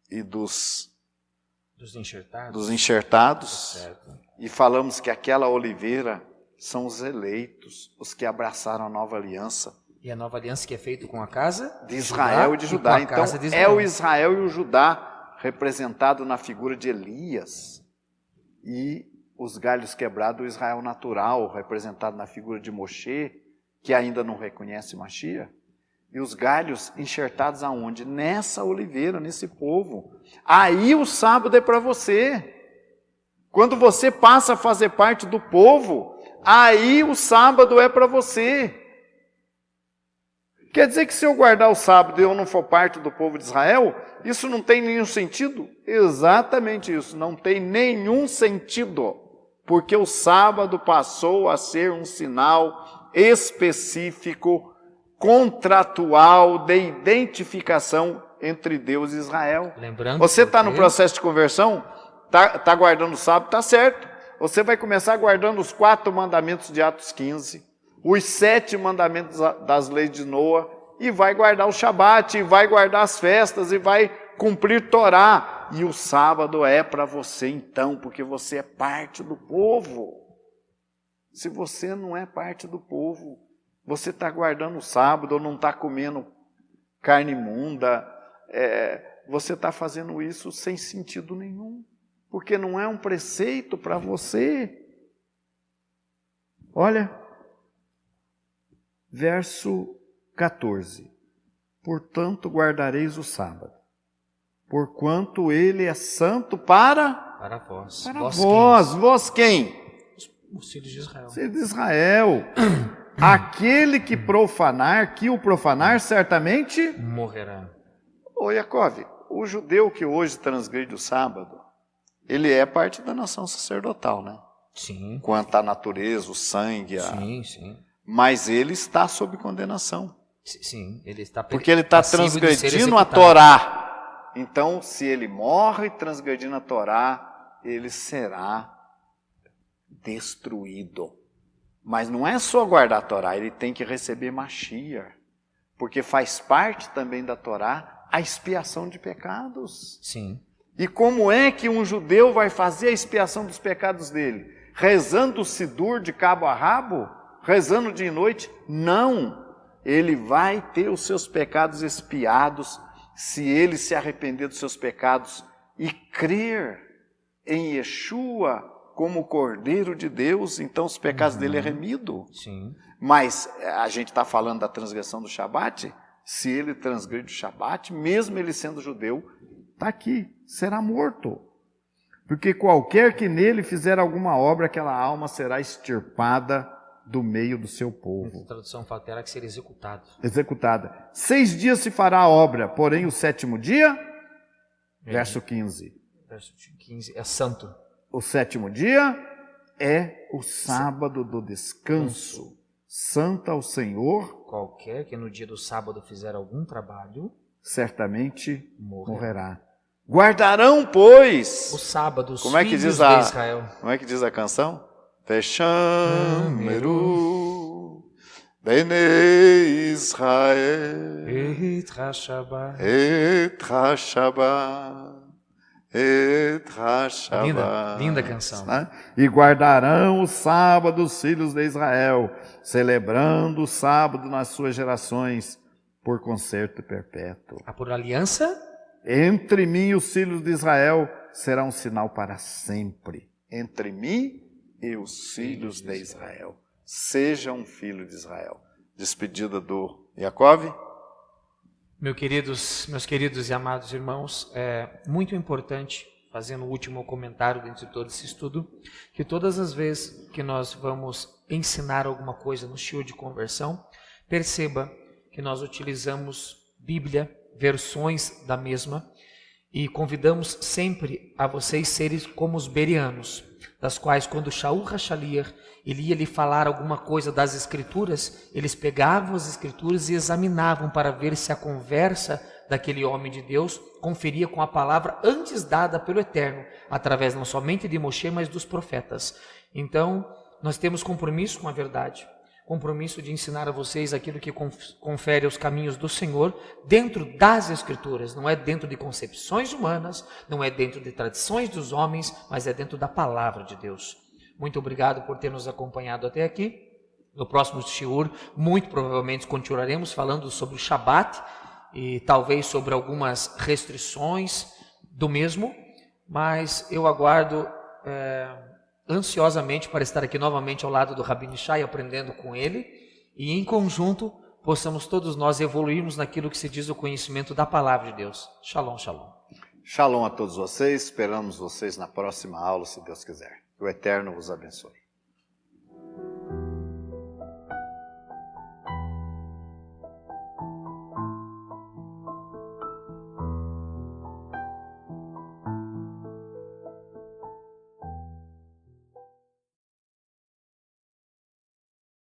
e dos enxertados Certo. e falamos que aquela oliveira são os eleitos, os que abraçaram a nova aliança. E a nova aliança que é feita com a casa De Israel e de Judá. Então, é o Israel e o Judá representado na figura de Elias. E os galhos quebrados, o Israel natural, representado na figura de Moshe, que ainda não reconhece Mashiach. E os galhos enxertados aonde? Nessa oliveira, nesse povo. Aí o sábado é para você. Quando você passa a fazer parte do povo, aí o sábado é para você. Quer dizer que se eu guardar o sábado e eu não for parte do povo de Israel, isso não tem nenhum sentido? Exatamente isso, não tem nenhum sentido. Porque o sábado passou a ser um sinal específico, contratual, de identificação entre Deus e Israel. Lembrando, você está no processo de conversão, está guardando o sábado, está certo. Você vai começar guardando os 4 mandamentos de Atos 15, os 7 mandamentos das leis de Noa, e vai guardar o Shabat, e vai guardar as festas, e vai cumprir Torá. E o sábado é para você então, porque você é parte do povo. Se você não é parte do povo, você está guardando o sábado, ou não está comendo carne imunda, você está fazendo isso sem sentido nenhum, porque não é um preceito para você. Olha, verso 14. Portanto, guardareis o sábado, porquanto ele é santo para vós. Para vós. Vós quem? Os filhos de Israel. Os filhos de Israel. Aquele que profanar, que o profanar, certamente morrerá. Ô Jacob, o judeu que hoje transgride o sábado, ele é parte da nação sacerdotal, né? Sim. Quanto à natureza, o sangue, sim. Mas ele está sob condenação. Sim, ele está porque ele está transgredindo a Torá. Então, se ele morre transgredindo a Torá, ele será destruído. Mas não é só guardar a Torá, ele tem que receber Mashiach, porque faz parte também da Torá a expiação de pecados. Sim. E como é que um judeu vai fazer a expiação dos pecados dele? Rezando o Sidur de cabo a rabo? Rezando dia e noite? Não! Ele vai ter os seus pecados expiados se ele se arrepender dos seus pecados e crer em Yeshua como Cordeiro de Deus, então os pecados dele é remido. Sim. Mas a gente está falando da transgressão do Shabat. Se ele transgride o Shabat, mesmo ele sendo judeu, está aqui, será morto. Porque qualquer que nele fizer alguma obra, aquela alma será extirpada do meio do seu povo. A tradução fala terá que ser executado. Executada. 6 dias se fará a obra, porém o 7º dia, verso 15. Verso 15, é santo. O 7º dia é o sábado do descanso. Santo ao Senhor, Qualquer que no dia do sábado fizer algum trabalho, certamente morrerá. morrerá. Guardarão, pois. O sábado, os Como é que filhos diz de Israel. Como é que diz a canção? Veshameru Bene Israel Et Hashabá. Et Hashabá Et Hashabá. Linda canção. E guardarão o sábado os filhos de Israel, celebrando o sábado nas suas gerações, por concerto perpétuo. Por aliança, Entre mim e os filhos de Israel será um sinal para sempre. Entre mim e os filhos de Israel. Seja um filho de Israel. Despedida do Yaakov. meus queridos e amados irmãos, é muito importante, fazendo o último comentário dentro de todo esse estudo, que todas as vezes que nós vamos ensinar alguma coisa no estilo de conversão, perceba que nós utilizamos Bíblia, versões da mesma, e convidamos sempre a vocês serem como os bereanos, das quais quando Shaul HaShaliach ele ia lhe falar alguma coisa das Escrituras, eles pegavam as Escrituras e examinavam para ver se a conversa daquele homem de Deus conferia com a palavra antes dada pelo Eterno, através não somente de Moshe, mas dos profetas. Então, nós temos compromisso com a verdade, compromisso de ensinar a vocês aquilo que confere os caminhos do Senhor dentro das Escrituras, não é dentro de concepções humanas, não é dentro de tradições dos homens, mas é dentro da palavra de Deus. Muito obrigado por ter nos acompanhado até aqui. No próximo shiur, muito provavelmente continuaremos falando sobre o Shabat e talvez sobre algumas restrições do mesmo, mas eu aguardo ansiosamente para estar aqui novamente ao lado do Rabino Shai, aprendendo com ele, e em conjunto possamos todos nós evoluirmos naquilo que se diz o conhecimento da palavra de Deus. Shalom, shalom. Shalom a todos vocês, esperamos vocês na próxima aula, se Deus quiser. Que o Eterno vos abençoe.